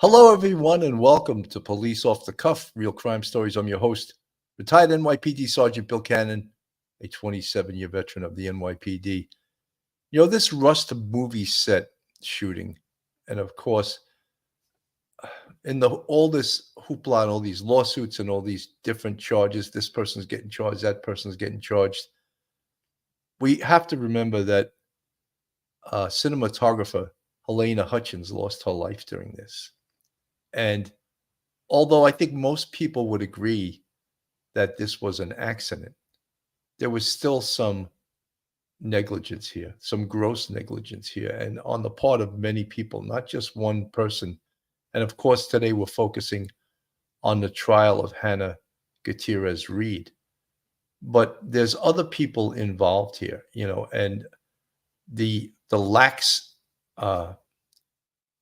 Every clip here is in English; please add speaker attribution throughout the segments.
Speaker 1: Hello, everyone, and welcome to Police Off the Cuff, Real Crime Stories. I'm your host, retired NYPD Sergeant Bill Cannon, a 27-year veteran of the NYPD. This Rust movie set shooting, and of course, all this hoopla and all these lawsuits and all these different charges, this person's getting charged, that person's getting charged. We have to remember that cinematographer Helena Hutchins lost her life during this. And although I think most people would agree that this was an accident, there was still some negligence here, some gross negligence here, and on the part of many people, not just one person. And of course, today we're focusing on the trial of Hannah Gutierrez Reed. But there's other people involved here, and the lax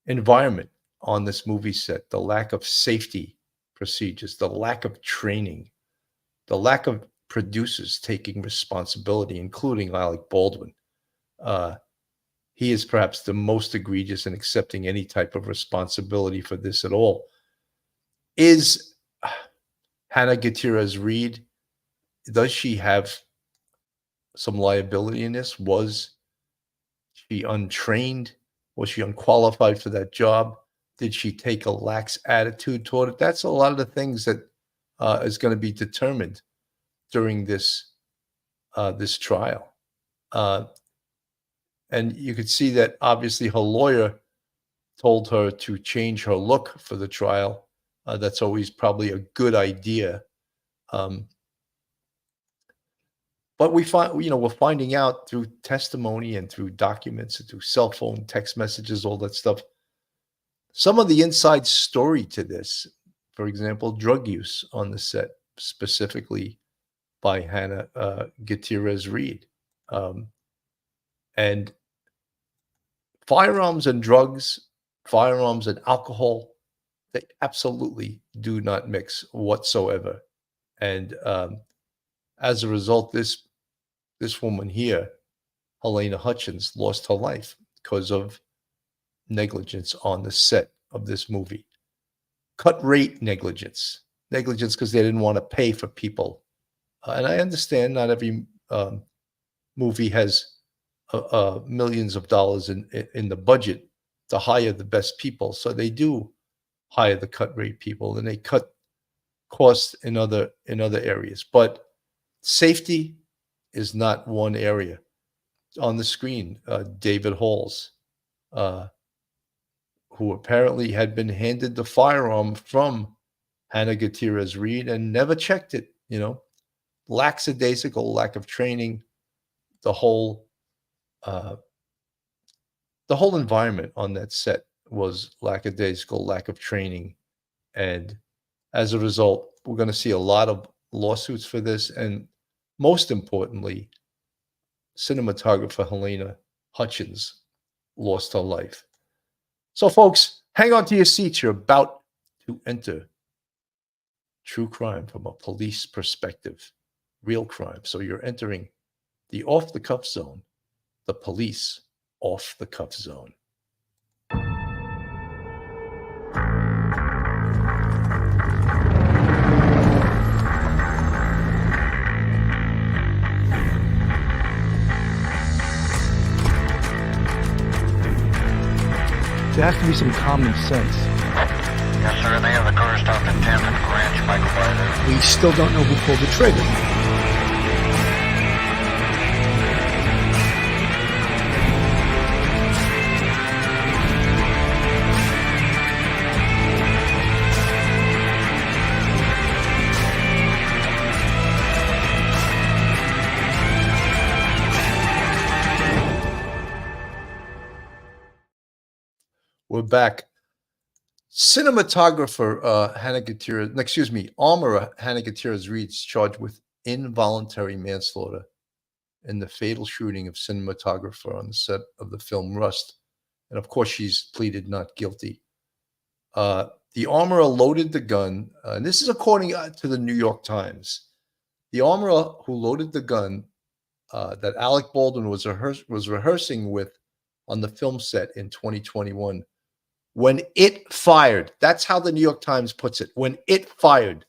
Speaker 1: environment on this movie set, the lack of safety procedures, the lack of training, the lack of producers taking responsibility, including Alec Baldwin. He is perhaps the most egregious in accepting any type of responsibility for this at all. Is Hannah Gutierrez Reed, does she have some liability in this? Was she untrained? Was she unqualified for that job? Did she take a lax attitude toward it? That's a lot of the things that is going to be determined during this trial. And you could see that obviously her lawyer told her to change her look for the trial. That's always probably a good idea. But we're finding out through testimony and through documents and through cell phone, text messages, all that stuff, some of the inside story to this. For example, drug use on the set, specifically by Hannah Gutierrez Reed. And firearms and drugs, firearms and alcohol, they absolutely do not mix whatsoever. And as a result, this woman here, Helena Hutchins, lost her life because of negligence on the set of this movie. Cut rate negligence because they didn't want to pay for people. And I understand not every movie has millions of dollars in the budget to hire the best people. So they do hire the cut rate people, and they cut costs in other areas. But safety is not one area. On the screen, David Halls, who apparently had been handed the firearm from Hannah Gutierrez Reed and never checked it, lackadaisical, lack of training, the whole environment on that set was lackadaisical, lack of training. And as a result, we're going to see a lot of lawsuits for this. And most importantly, cinematographer Helena Hutchins lost her life. So, folks, hang on to your seats. You're about to enter true crime from a police perspective, real crime. So you're entering the off-the-cuff zone, the police off-the-cuff zone.
Speaker 2: There has to be some common sense.
Speaker 3: Yes, sir. They have the car stopped at 10th and Ranch, Michael Byler.
Speaker 2: We still don't know who pulled the trigger.
Speaker 1: We're back. Cinematographer Hannah Gutierrez, armorer Hannah Gutierrez Reed is charged with involuntary manslaughter in the fatal shooting of cinematographer on the set of the film Rust. And of course, she's pleaded not guilty. The armorer loaded the gun, and this is according to the New York Times. The armorer who loaded the gun that Alec Baldwin was rehearsing with on the film set in 2021 when it fired. That's how the New York Times puts it. When it fired.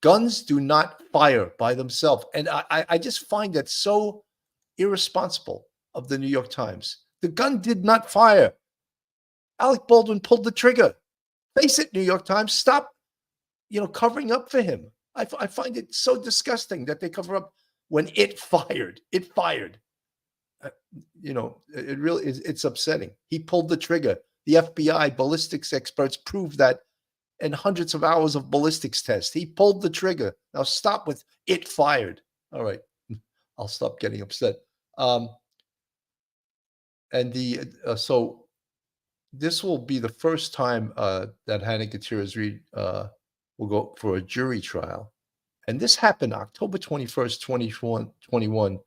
Speaker 1: Guns do not fire by themselves. And I just find that so irresponsible of the New York Times. The gun did not fire. Alec Baldwin pulled the trigger. Face it, New York Times. Stop, covering up for him. I find it so disgusting that they cover up when it fired. It fired. It really is. It's upsetting. He pulled the trigger. The FBI ballistics experts proved that in hundreds of hours of ballistics tests. He pulled the trigger. Now stop with it fired. All right. I'll stop getting upset. So this will be the first time that Hannah Gutierrez Reed will go for a jury trial. And this happened October 21st, 2021,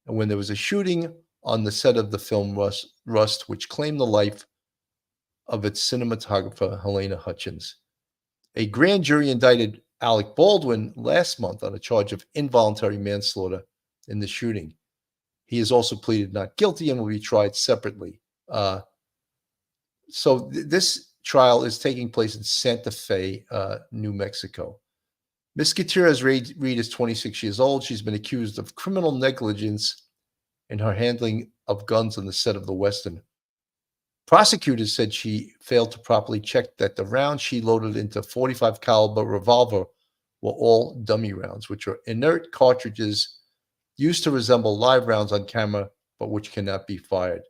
Speaker 1: and when there was a shooting on the set of the film Rust, which claimed the life of its cinematographer, Helena Hutchins. A grand jury indicted Alec Baldwin last month on a charge of involuntary manslaughter in the shooting. He has also pleaded not guilty and will be tried separately. So this trial is taking place in Santa Fe, New Mexico. Ms. Gutierrez Reed is 26 years old. She's been accused of criminal negligence in her handling of guns on the set of the Western. Prosecutors said she failed to properly check that the rounds she loaded into .45 caliber revolver were all dummy rounds, which are inert cartridges used to resemble live rounds on camera, but which cannot be fired.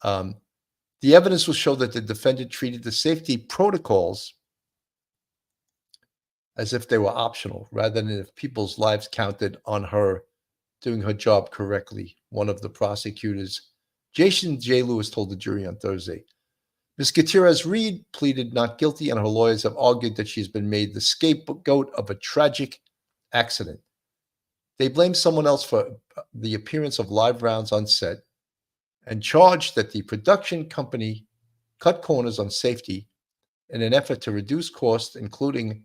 Speaker 1: The evidence will show that the defendant treated the safety protocols as if they were optional, rather than if people's lives counted on her doing her job correctly. One of the prosecutors, Jason J. Lewis, told the jury on Thursday. Ms. Gutierrez Reed pleaded not guilty, and her lawyers have argued that she's been made the scapegoat of a tragic accident. They blame someone else for the appearance of live rounds on set and charged that the production company cut corners on safety in an effort to reduce costs, including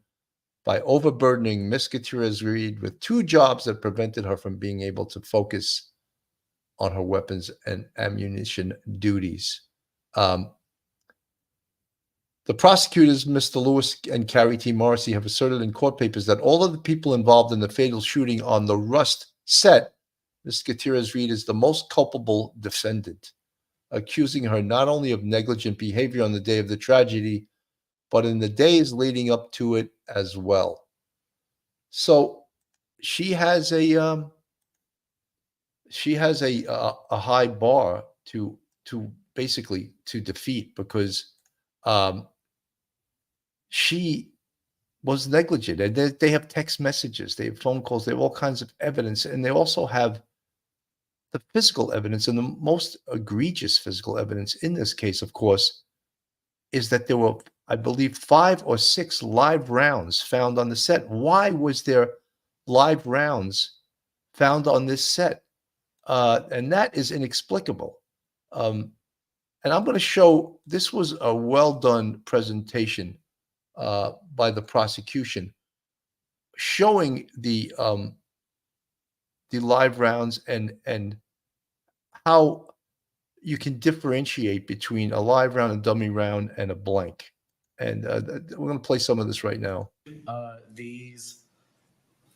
Speaker 1: by overburdening Ms. Gutierrez Reed with two jobs that prevented her from being able to focus on her weapons and ammunition duties. The prosecutors, Mr. Lewis and Carrie T. Morrissey, have asserted in court papers that all of the people involved in the fatal shooting on the Rust set, Ms. Gutierrez Reed is the most culpable defendant, accusing her not only of negligent behavior on the day of the tragedy, but in the days leading up to it as well. So she has a high bar to basically to defeat, because she was negligent, and they have text messages, they have phone calls, they have all kinds of evidence, and they also have the physical evidence. And the most egregious physical evidence in this case, of course, is that there were, I believe, 5 or 6 live rounds found on the set. Why was there live rounds found on this set? And that is inexplicable. And I'm going to show, this was a well-done presentation by the prosecution, showing the live rounds and how you can differentiate between a live round, a dummy round, and a blank. And we're going to play some of this right now.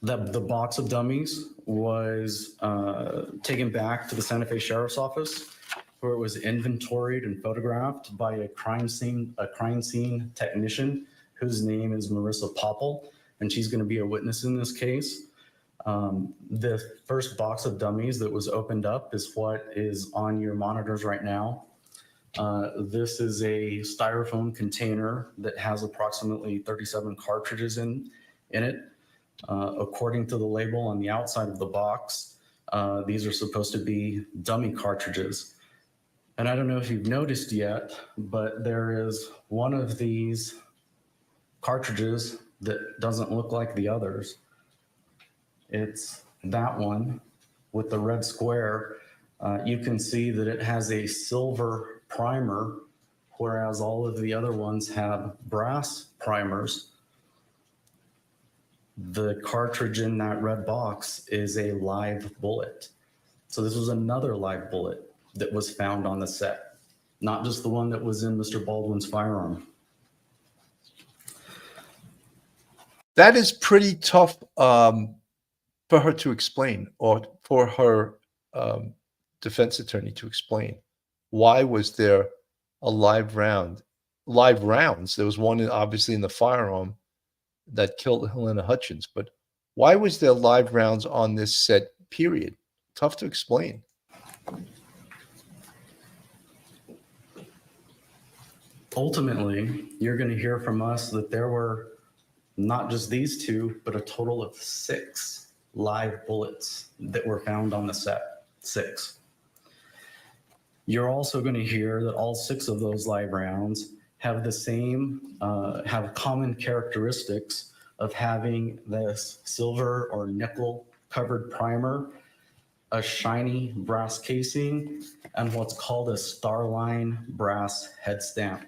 Speaker 4: The box of dummies was taken back to the Santa Fe Sheriff's Office, where it was inventoried and photographed by a crime scene technician whose name is Marissa Popple, and she's going to be a witness in this case. The first box of dummies that was opened up is what is on your monitors right now. This is a styrofoam container that has approximately 37 cartridges in it. According to the label on the outside of the box, these are supposed to be dummy cartridges. And I don't know if you've noticed yet, but there is one of these cartridges that doesn't look like the others. It's that one with the red square. You can see that it has a silver primer, whereas all of the other ones have brass primers. The cartridge in that red box is a live bullet. So this was another live bullet that was found on the set. not just the one that was in Mr. Baldwin's firearm.
Speaker 1: That is pretty tough for her to explain, or for her defense attorney to explain. Why was there a live rounds? There was one obviously in the firearm that killed Helena Hutchins, but why was there live rounds on this set, period? Tough to explain.
Speaker 4: Ultimately, you're going to hear from us that there were not just these two, but a total of 6 live bullets that were found on the set. 6. You're also going to hear that all 6 of those live rounds have the same, have common characteristics of having this silver or nickel covered primer, a shiny brass casing, and what's called a Starline brass head stamp.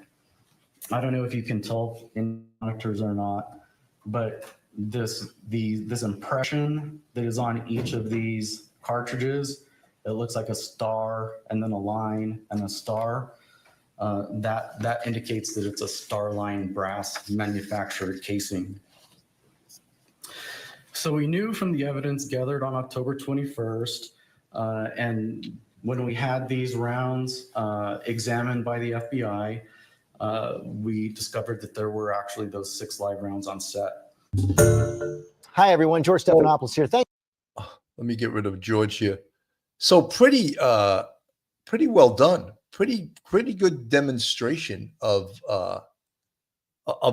Speaker 4: I don't know if you can tell in monitors or not, but this impression that is on each of these cartridges, it looks like a star and then a line and a star. That indicates that it's a Starline brass manufactured casing. So we knew from the evidence gathered on October 21st, and when we had these rounds examined by the FBI, we discovered that there were actually those 6 live rounds on set.
Speaker 5: Hi, everyone. George Stephanopoulos here. Thank
Speaker 1: Let me get rid of George here. So pretty well done. Pretty good demonstration of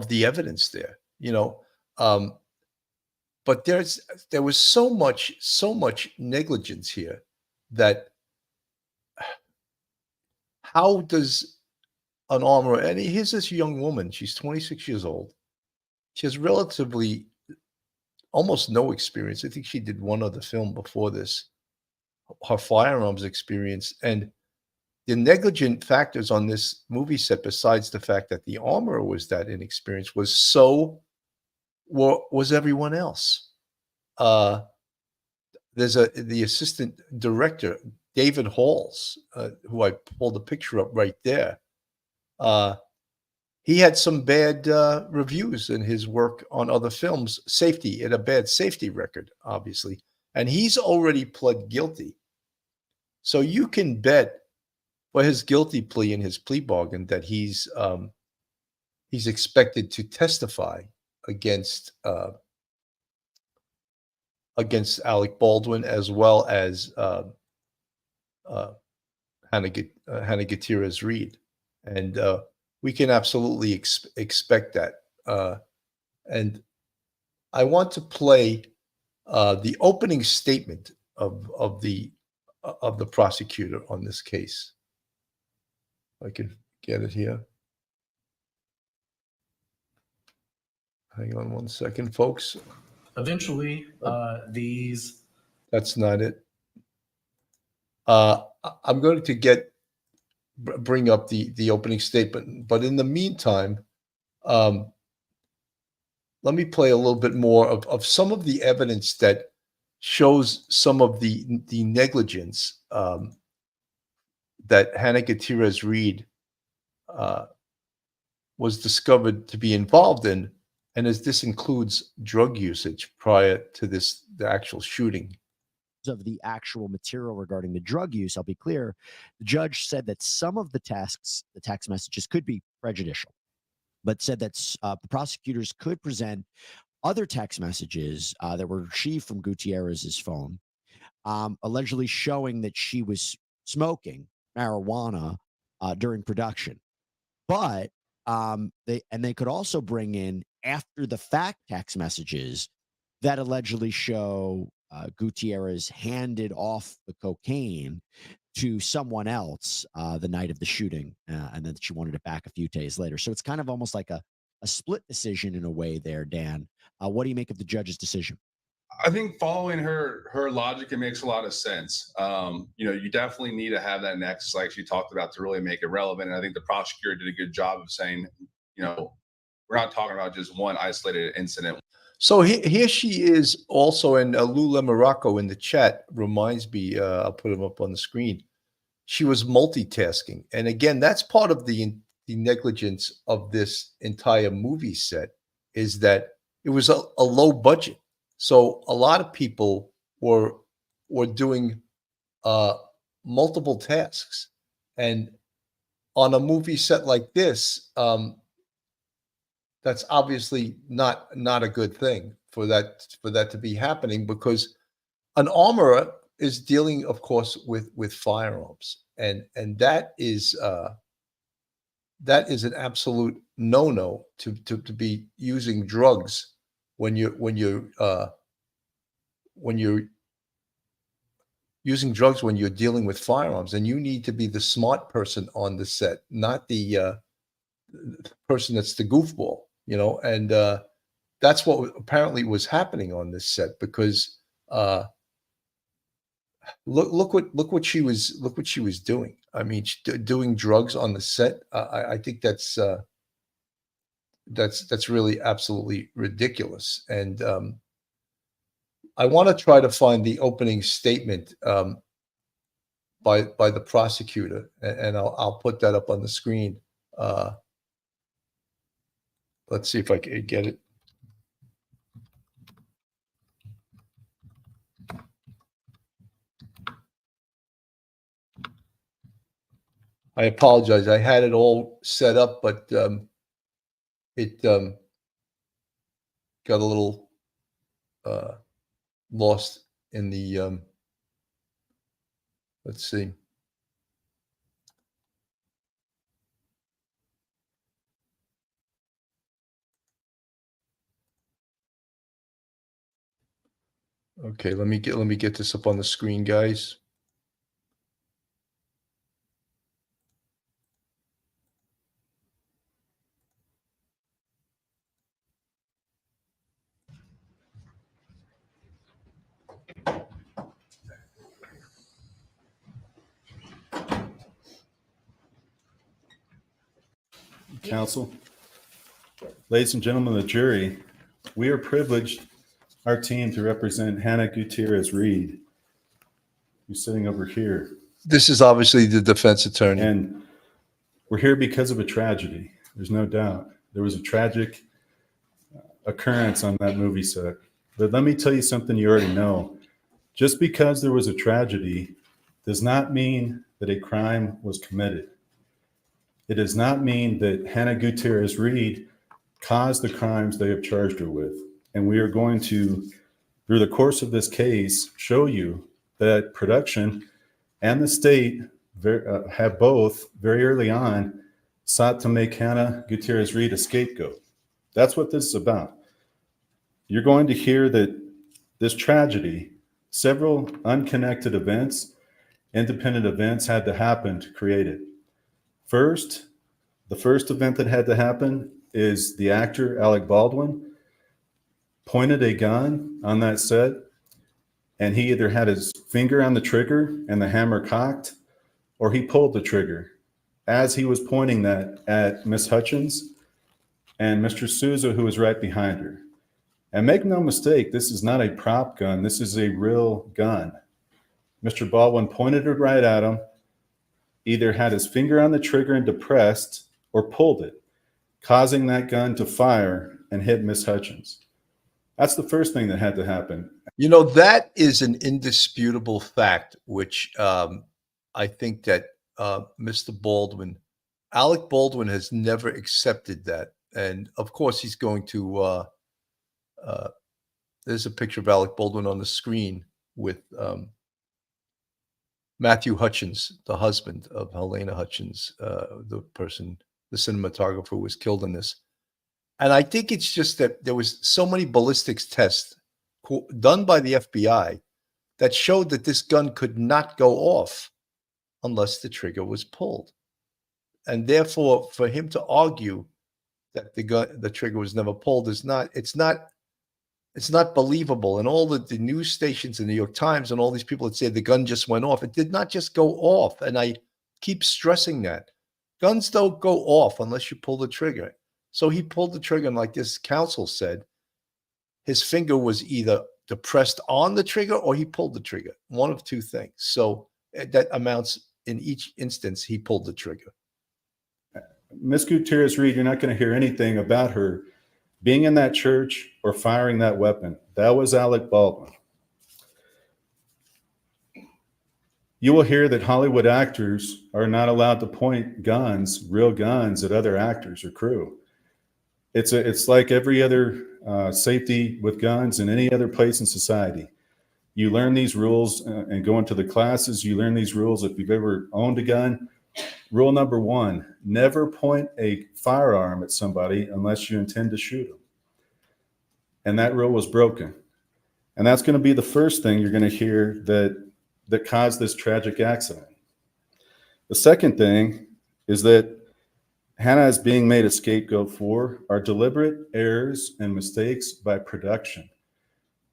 Speaker 1: the evidence there. But there was so much negligence here that how does an armorer, and here's this young woman, she's 26 years old. She has relatively almost no experience. I think she did one other film before this, her firearms experience. And the negligent factors on this movie set, besides the fact that the armorer was that inexperienced, was everyone else. There's the assistant director, David Halls, who I pulled a picture up right there. He had some bad reviews in his work on other films. Safety, and a bad safety record, obviously. And he's already pled guilty. So you can bet for his guilty plea and his plea bargain that he's expected to testify against Alec Baldwin, as well as Hannah Gutierrez Reed. And we can absolutely expect that. And I want to play the opening statement of the prosecutor on this case. If I can get it here. Hang on one second, folks.
Speaker 4: Eventually, these...
Speaker 1: That's not it. I'm going to bring up the opening statement, but in the meantime, let me play a little bit more of some of the evidence that shows some of the negligence that Hannah Gutierrez Reed was discovered to be involved in, and as this includes drug usage prior to the actual shooting.
Speaker 5: of the actual material regarding the drug use, I'll be clear, the judge said that some of the text messages could be prejudicial, but said that the prosecutors could present other text messages that were retrieved from Gutierrez's phone, allegedly showing that she was smoking marijuana during production. But they could also bring in after the fact text messages that allegedly show Gutierrez handed off the cocaine to someone else the night of the shooting, and then she wanted it back a few days later. So it's kind of almost like a split decision in a way there, Dan. What do you make of the judge's decision?
Speaker 6: I think following her logic, it makes a lot of sense. You definitely need to have that nexus, like she talked about, to really make it relevant. And I think the prosecutor did a good job of saying, we're not talking about just one isolated incident.
Speaker 1: So here she is also, and Lou Lemoracco in the chat reminds me, I'll put him up on the screen. she was multitasking. And again, that's part of the negligence of this entire movie set, is that it was a low budget. So a lot of people were doing multiple tasks. And on a movie set like this, that's obviously not a good thing for that to be happening, because an armorer is dealing, of course, with firearms, and that is an absolute no to be using drugs when you're using drugs when you're dealing with firearms. And you need to be the smart person on the set, not the person that's the goofball, and that's what apparently was happening on this set, because look what she was doing. I mean, doing drugs on the set. I think that's really absolutely ridiculous. And I want to try to find the opening statement by the prosecutor, and I'll put that up on the screen. Let's see if I can get it. I apologize. I had it all set up, but it got a little lost in the. Let's see. Okay, let me get this up on the screen, guys.
Speaker 7: Counsel, ladies and gentlemen of the jury, we are privileged, our team, to represent Hannah Gutierrez Reed, who's sitting over here.
Speaker 1: This is obviously the defense attorney.
Speaker 7: And we're here because of a tragedy. There's no doubt. There was a tragic occurrence on that movie set. But let me tell you something you already know. Just because there was a tragedy does not mean that a crime was committed. It does not mean that Hannah Gutierrez Reed caused the crimes they have charged her with. And we are going to, through the course of this case, show you that production and the state have both very early on sought to make Hannah Gutierrez Reed a scapegoat. That's what this is about. You're going to hear that this tragedy, several unconnected events, independent events had to happen to create it. First, the first event that had to happen is the actor Alec Baldwin pointed a gun on that set, and he either had his finger on the trigger and the hammer cocked, or he pulled the trigger as he was pointing that at Miss Hutchins and Mr. Souza, who was right behind her. And make no mistake, this is not a prop gun. This is a real gun. Mr. Baldwin pointed it right at him, either had his finger on the trigger and depressed, or pulled it, causing that gun to fire and hit Miss Hutchins. That's the first thing that had to happen.
Speaker 1: That is an indisputable fact, which I think that Mr. Baldwin, Alec Baldwin, has never accepted that. And of course, he's going to, there's a picture of Alec Baldwin on the screen with Matthew Hutchins, the husband of Helena Hutchins, the cinematographer who was killed in this. And I think it's just that there was so many ballistics tests done by the FBI that showed that this gun could not go off unless the trigger was pulled. And therefore, for him to argue that the trigger was never pulled it's not believable. And all the news stations, the New York Times, and all these people that say the gun just went off, it did not just go off. And I keep stressing that guns don't go off unless you pull the trigger. So he pulled the trigger, and like this counsel said, his finger was either depressed on the trigger or he pulled the trigger, one of two things. So that amounts in each instance, he pulled the trigger.
Speaker 7: Miss Gutierrez Reed, you're not going to hear anything about her being in that church or firing that weapon. That was Alec Baldwin. You will hear that Hollywood actors are not allowed to point guns, real guns, at other actors or crew. It's like every other safety with guns in any other place in society. You learn these rules and go into the classes. You learn these rules if you've ever owned a gun. Rule number 1, never point a firearm at somebody unless you intend to shoot them. And that rule was broken. And that's going to be the first thing you're going to hear that caused this tragic accident. The second thing is that Hannah is being made a scapegoat for are deliberate errors and mistakes by production.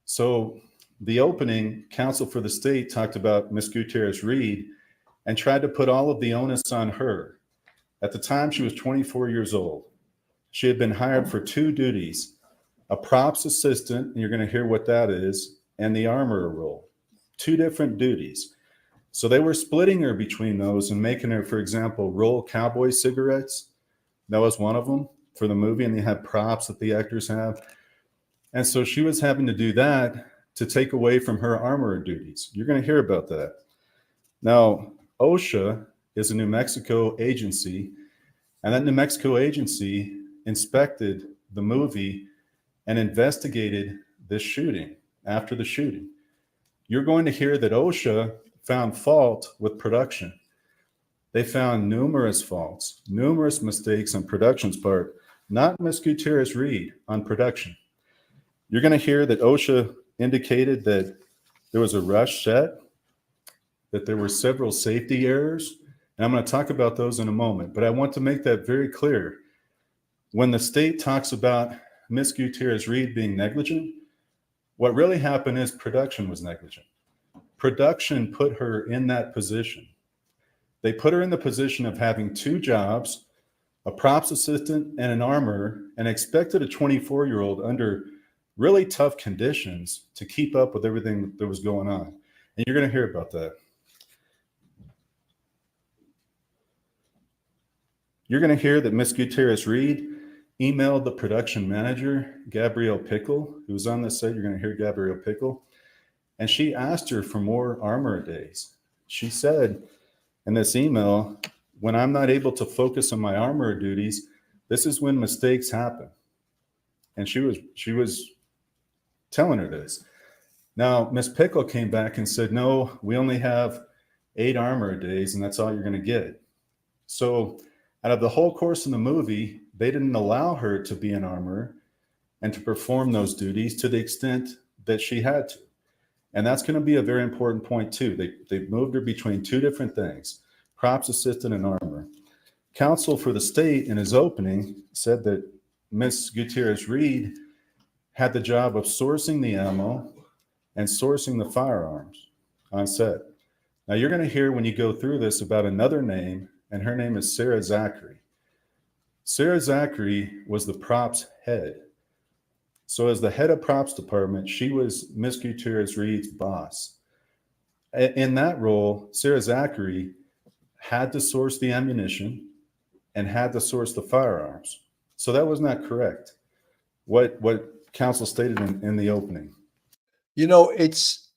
Speaker 7: So the opening, counsel for the state talked about Miss Gutierrez Reed and tried to put all of the onus on her. At the time, she was 24 years old. She had been hired for 2 duties, a props assistant, and you're going to hear what that is, and the armorer role. 2 different duties. So they were splitting her between those and making her, for example, roll cowboy cigarettes. That was one of them for the movie, and they had props that the actors have. And so she was having to do that to take away from her armorer duties. You're going to hear about that. Now, OSHA is a New Mexico agency, and that New Mexico agency inspected the movie and investigated this shooting after the shooting. You're going to hear that OSHA found fault with production. They found numerous faults, numerous mistakes on production's part, not Miss Gutierrez Reed on production. You're going to hear that OSHA indicated that there was a rush set, that there were several safety errors, and I'm going to talk about those in a moment, but I want to make that very clear. When the state talks about Miss Gutierrez Reed being negligent, what really happened is production was negligent. Production put her in that position. They put her in the position of having 2 jobs, a props assistant and an armorer, and expected a 24-year-old under really tough conditions to keep up with everything that was going on. And you're going to hear about that. You're going to hear that Miss Gutierrez Reed emailed the production manager, Gabrielle Pickle, who was on this set. You're going to hear Gabrielle Pickle. And she asked her for more armor days. She said in this email, when I'm not able to focus on my armor duties, this is when mistakes happen. And she was telling her this. Now, Miss Pickle came back and said, no, we only have 8 armor days, and that's all you're going to get. So out of the whole course of the movie, they didn't allow her to be an armorer and to perform those duties to the extent that she had to. And that's going to be a very important point too. They moved her between 2 different things, props assistant and armorer. Counsel for the state in his opening said that Miss Gutierrez Reed had the job of sourcing the ammo and sourcing the firearms on set. Now you're going to hear when you go through this about another name, and her name is Sarah Zachary. Sarah Zachary was the props head. So as the head of props department, she was Miss Gutierrez Reed's boss. In that role, Sarah Zachary had to source the ammunition and had to source the firearms. So that was not correct. What counsel stated in the opening.
Speaker 1: You know, it's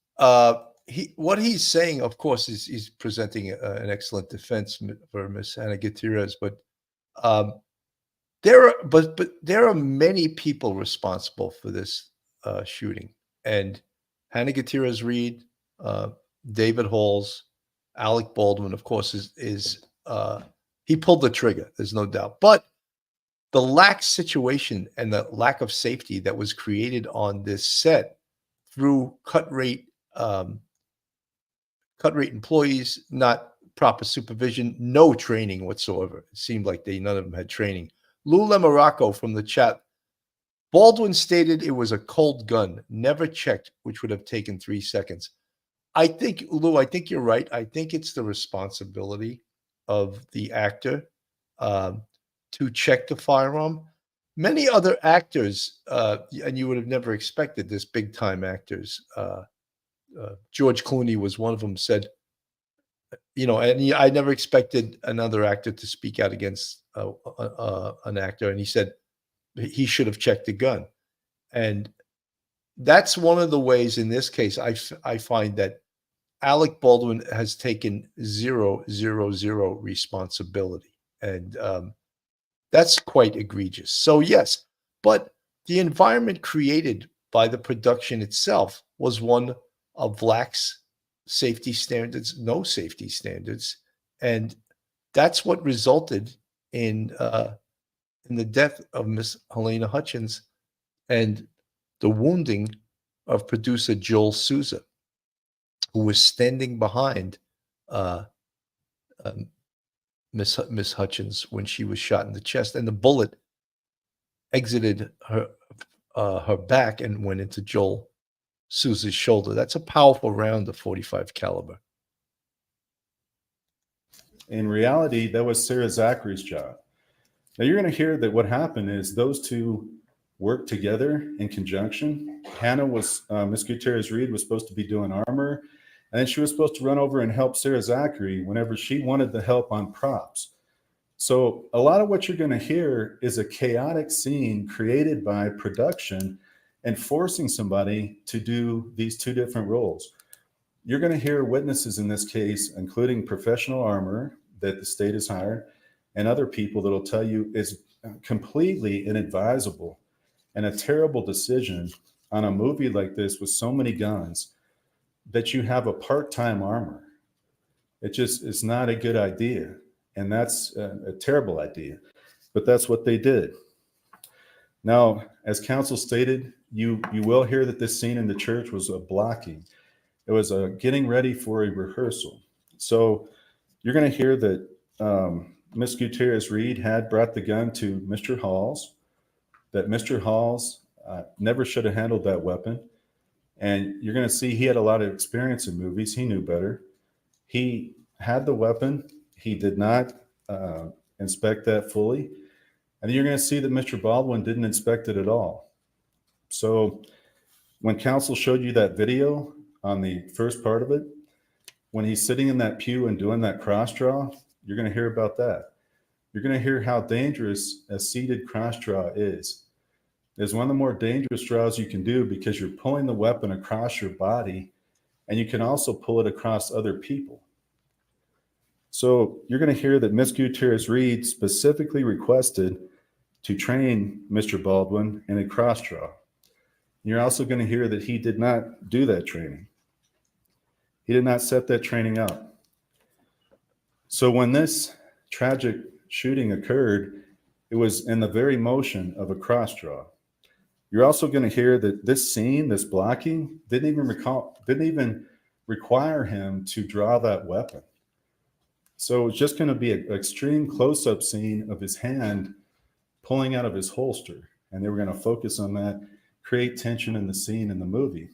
Speaker 1: what he's saying, of course, is he's presenting an excellent defense for Miss Hannah Gutierrez, but there are many people responsible for this shooting, and Hannah Gutierrez Reed, David Halls, Alec Baldwin, of course, is he pulled the trigger. There's no doubt, but the lax situation and the lack of safety that was created on this set through cut rate employees, not proper supervision, no training whatsoever. It seemed like none of them had training. Lou Lemoracco from the chat. Baldwin stated it was a cold gun, never checked, which would have taken 3 seconds. I think, Lou, I think you're right. I think it's the responsibility of the actor to check the firearm. Many other actors, and you would have never expected this, big-time actors, George Clooney was one of them, said I never expected another actor to speak out against an actor, and he said he should have checked the gun. And that's one of the ways in this case I find that Alec Baldwin has taken 000 responsibility. And that's quite egregious. So, yes, but the environment created by the production itself was one of lax safety standards, no safety standards. And that's what resulted in the death of Miss Helena Hutchins and the wounding of producer Joel Souza, who was standing behind uh, um, Miss Hutchins when she was shot in the chest, and the bullet exited her back and went into Joel Souza's shoulder. That's a powerful round of .45 caliber.
Speaker 7: In reality, that was Sarah Zachary's job. Now you're going to hear that what happened is those two worked together in conjunction. Hannah was, Miss Gutierrez Reed was supposed to be doing armor, and then she was supposed to run over and help Sarah Zachary whenever she wanted the help on props. So a lot of what you're going to hear is a chaotic scene created by production and forcing somebody to do these two different roles. You're going to hear witnesses in this case, including professional armorer that the state has hired, and other people that'll tell you is completely inadvisable and a terrible decision on a movie like this with so many guns that you have a part-time armor. It just is not a good idea. And that's a terrible idea, but that's what they did. Now, as counsel stated, you will hear that this scene in the church was a blocking. It was a getting ready for a rehearsal. So you're going to hear that Miss Gutierrez Reed had brought the gun to Mr. Halls, that Mr. Halls never should have handled that weapon. And you're going to see he had a lot of experience in movies. He knew better. He had the weapon. He did not inspect that fully. And you're going to see that Mr. Baldwin didn't inspect it at all. So when counsel showed you that video on the first part of it, when he's sitting in that pew and doing that cross draw, you're going to hear about that. You're going to hear how dangerous a seated cross draw is. It's one of the more dangerous draws you can do because you're pulling the weapon across your body, and you can also pull it across other people. So you're going to hear that Miss Gutierrez Reed specifically requested to train Mr. Baldwin in a cross draw. You're also going to hear that he did not do that training. He did not set that training up. So when this tragic shooting occurred, it was in the very motion of a cross draw. You're also going to hear that this scene, this blocking, didn't even require him to draw that weapon. So it's just going to be an extreme close-up scene of his hand pulling out of his holster. And they were going to focus on that, create tension in the scene in the movie.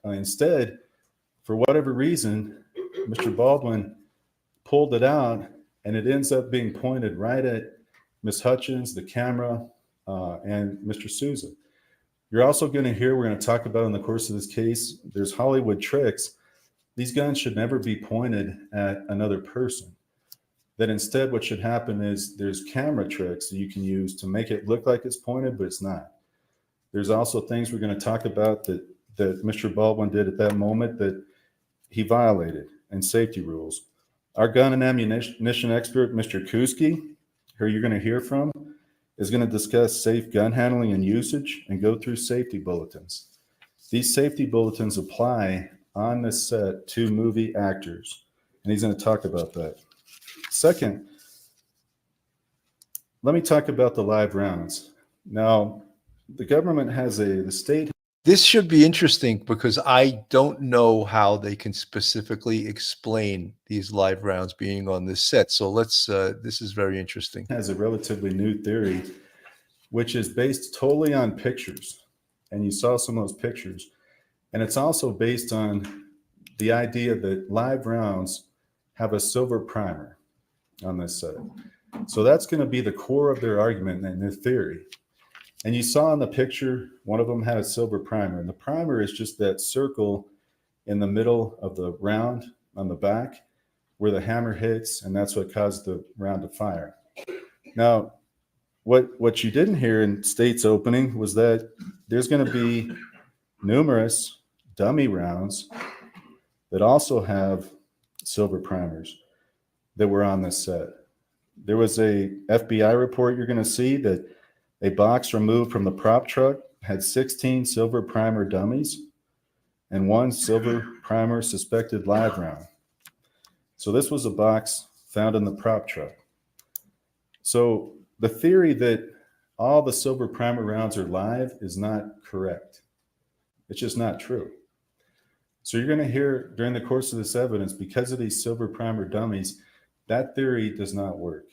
Speaker 7: Instead, for whatever reason, Mr. Baldwin pulled it out, and it ends up being pointed right at Miss Hutchins, the camera, and Mr. Souza. You're also going to hear, we're going to talk about in the course of this case, there's Hollywood tricks. These guns should never be pointed at another person. That instead what should happen is there's camera tricks that you can use to make it look like it's pointed, but it's not. There's also things we're going to talk about that Mr. Baldwin did at that moment that he violated, and safety rules. Our gun and ammunition expert, Mr. Kuski, who you're going to hear from, is going to discuss safe gun handling and usage and go through safety bulletins. These safety bulletins apply on this set to movie actors, and he's going to talk about that. Second, let me talk about the live rounds. Now, the government has the state.
Speaker 1: This should be interesting because I don't know how they can specifically explain these live rounds being on this set. So let's, this is very interesting.
Speaker 7: Has a relatively new theory, which is based totally on pictures. And you saw some of those pictures. And it's also based on the idea that live rounds have a silver primer on this set. So that's going to be the core of their argument and their theory. And you saw in the picture, one of them had a silver primer. And the primer is just that circle in the middle of the round on the back. where the hammer hits, and that's what caused the round to fire. Now, what you didn't hear in State's opening was that there's going to be numerous dummy rounds that also have silver primers that were on this set. There was a FBI report you're going to see that a box removed from the prop truck had 16 silver primer dummies and 1 silver primer suspected live round. So this was a box found in the prop truck. So the theory that all the silver primer rounds are live is not correct. It's just not true. So you're going to hear during the course of this evidence, because of these silver primer dummies, that theory does not work.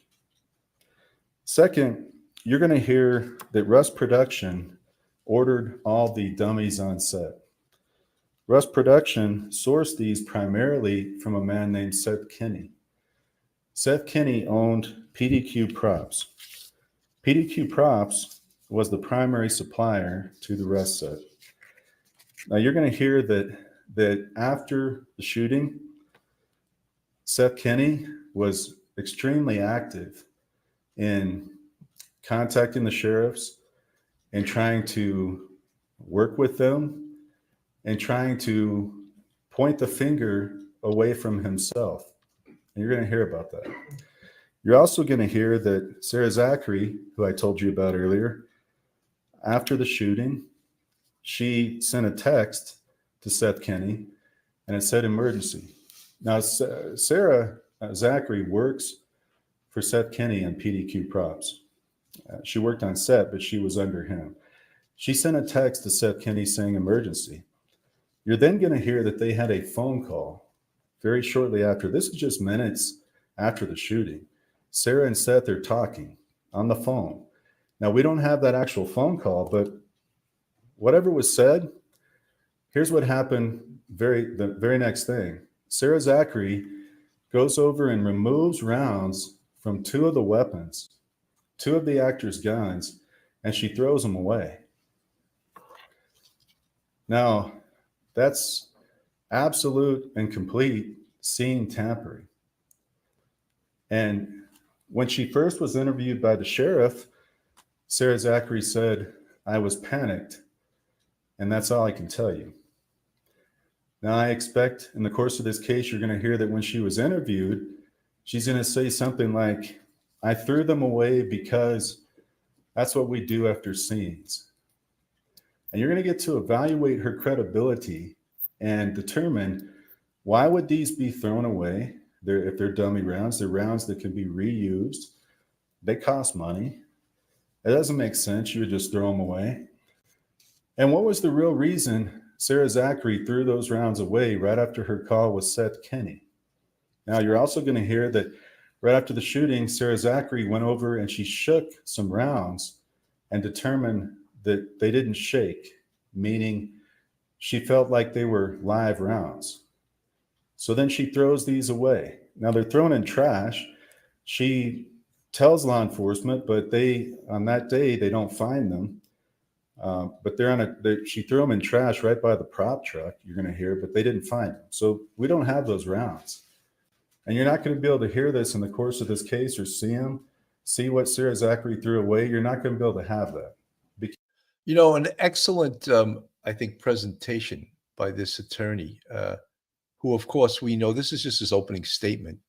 Speaker 7: Second, you're going to hear that Rust Production ordered all the dummies on set. Rust Production sourced these primarily from a man named Seth Kinney. Seth Kinney owned PDQ Props. PDQ Props was the primary supplier to the Rust set. Now you're going to hear that after the shooting, Seth Kinney was extremely active in contacting the sheriffs and trying to work with them and trying to point the finger away from himself. And you're going to hear about that. You're also going to hear that Sarah Zachary, who I told you about earlier, after the shooting, she sent a text to Seth Kinney and it said emergency. Now, Sarah Zachary works for Seth Kinney on PDQ Props. She worked on set, but she was under him. She sent a text to Seth Kinney saying emergency. You're then going to hear that they had a phone call very shortly after. This is just minutes after the shooting. Sarah and Seth are talking on the phone. Now, we don't have that actual phone call, but whatever was said, here's what happened the very next thing. Sarah Zachary goes over and removes rounds from 2 of the weapons, 2 of the actors' guns, and she throws them away. Now, that's absolute and complete scene tampering. And when she first was interviewed by the sheriff, Sarah Zachary said, "I was panicked, and that's all I can tell you." Now, I expect in the course of this case, you're going to hear that when she was interviewed, she's going to say something like, "I threw them away because that's what we do after scenes." And you're going to get to evaluate her credibility and determine, why would these be thrown away? If they're dummy rounds, they're rounds that can be reused. They cost money. It doesn't make sense. You would just throw them away. And what was the real reason Sarah Zachary threw those rounds away right after her call with Seth Kinney? Now, you're also going to hear that right after the shooting, Sarah Zachary went over and she shook some rounds and determined that they didn't shake, meaning she felt like they were live rounds. So then she throws these away. Now, they're thrown in trash. She tells law enforcement, but on that day, they don't find them. But she threw them in trash right by the prop truck, you're going to hear, but they didn't find them. So we don't have those rounds. And you're not going to be able to hear this in the course of this case or see what Sarah Zachary threw away. You're not going to be able to have that.
Speaker 1: An excellent, I think, presentation by this attorney, who, of course, we know this is just his opening statement.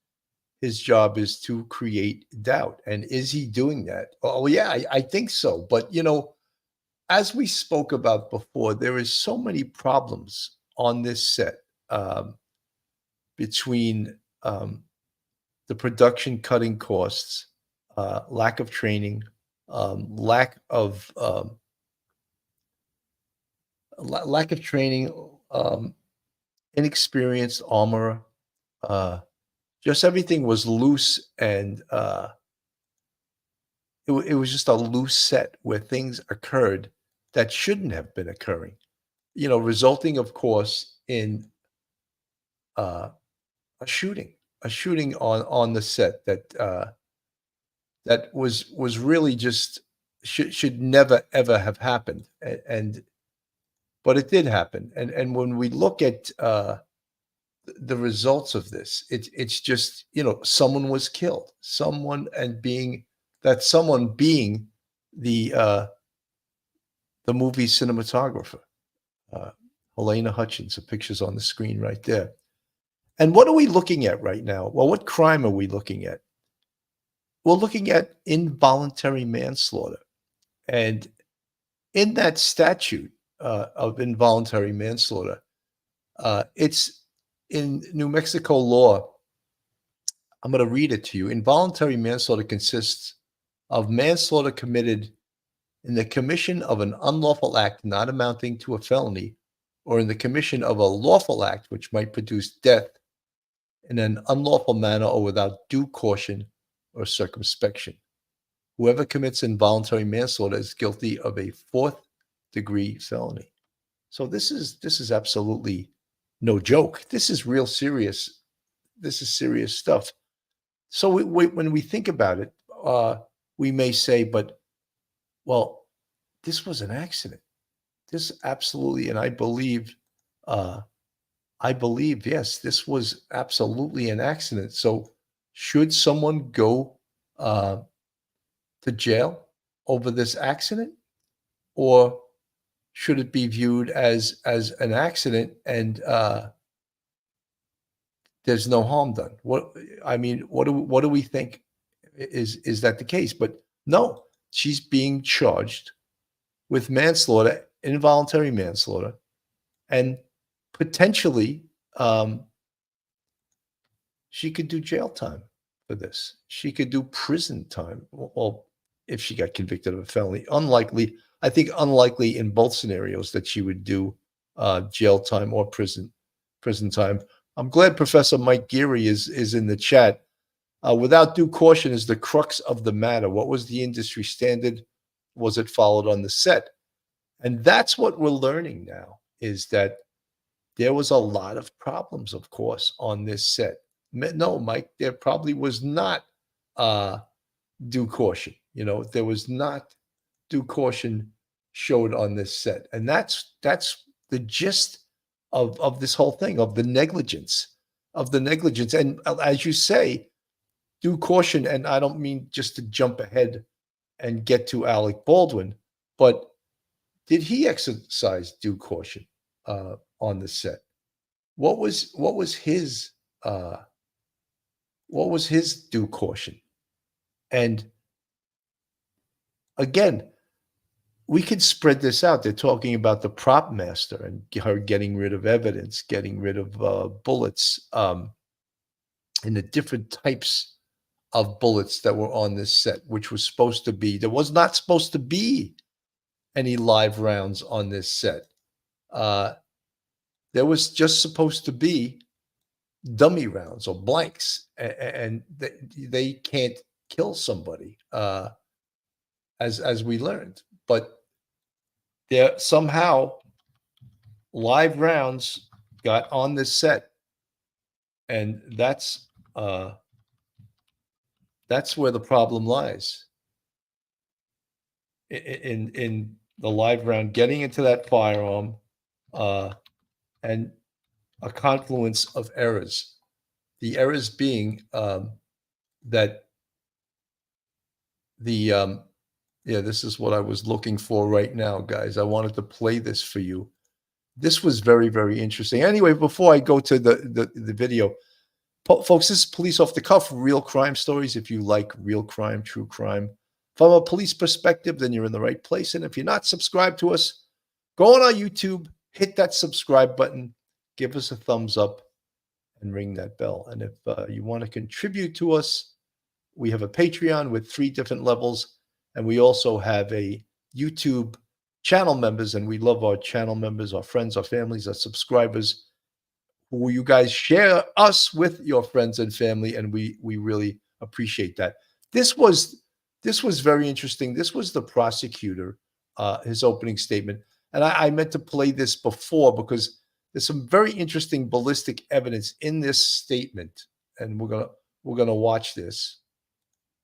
Speaker 1: His job is to create doubt. And is he doing that? Oh, yeah, I think so. But, as we spoke about before, there is so many problems on this set between the production cutting costs, lack of training, lack of training, inexperienced armorer. Just everything was loose, and it was just a loose set where things occurred that shouldn't have been occurring, resulting, of course, in a shooting on the set that was really just should never ever have happened, but it did happen. And when we look at the results of this. It's just, someone was killed, someone being the movie cinematographer, uh, Helena Hutchins. The picture's on the screen right there. And what are we looking at right now? Well, what crime are we looking at? We're looking at involuntary manslaughter. And in that statute of involuntary manslaughter, it's in New Mexico law. I'm going to read it to you. Involuntary manslaughter consists of manslaughter committed in the commission of an unlawful act not amounting to a felony, or in the commission of a lawful act which might produce death in an unlawful manner or without due caution or circumspection. Whoever commits involuntary manslaughter is guilty of a fourth-degree felony. So this is absolutely no joke. This is real serious. This is serious stuff. So when we think about it, we may say, but, well, this was an accident. This absolutely, and I believe, yes, this was absolutely an accident. So should someone go to jail over this accident, or should it be viewed as an accident and there's no harm done? What do we think? Is that the case? But no, she's being charged with manslaughter, involuntary manslaughter, and potentially she could do jail time for this. She could do prison time. Well, if she got convicted of a felony, I think unlikely in both scenarios that she would do jail time or prison time. I'm glad Professor Mike Geary is in the chat. Without due caution is the crux of the matter. What was the industry standard? Was it followed on the set? And that's what we're learning now, is that there was a lot of problems, of course, on this set. No, Mike, there probably was not due caution. There was not due caution showed on this set. And that's the gist of this whole thing, of the negligence. And as you say, due caution, and I don't mean just to jump ahead and get to Alec Baldwin, but did he exercise due caution on the set? What was his due caution? And again, we could spread this out. They're talking about the prop master and her getting rid of evidence, getting rid of bullets, and the different types of bullets that were on this set, which was supposed to be, there was not supposed to be any live rounds on this set. There was just supposed to be dummy rounds or blanks, and they can't kill somebody, as we learned. But there somehow live rounds got on this set, and that's where the problem lies. In the live round getting into that firearm, and a confluence of errors. The errors being that this is what I was looking for right now, guys. I wanted to play this for you. This was very, very interesting. Anyway, before I go to the video, folks, this is Police Off the Cuff, real crime stories. If you like real crime, true crime, from a police perspective, then you're in the right place. And if you're not subscribed to us, go on our YouTube, hit that subscribe button, give us a thumbs up, and ring that bell. And if you want to contribute to us, we have a Patreon with 3 different levels, and we also have a YouTube channel members, and we love our channel members, our friends, our families, our subscribers, who you guys share us with your friends and family, and we really appreciate that. This was very interesting. This was the prosecutor, his opening statement, and I meant to play this before because there's some very interesting ballistic evidence in this statement, and we're gonna watch this.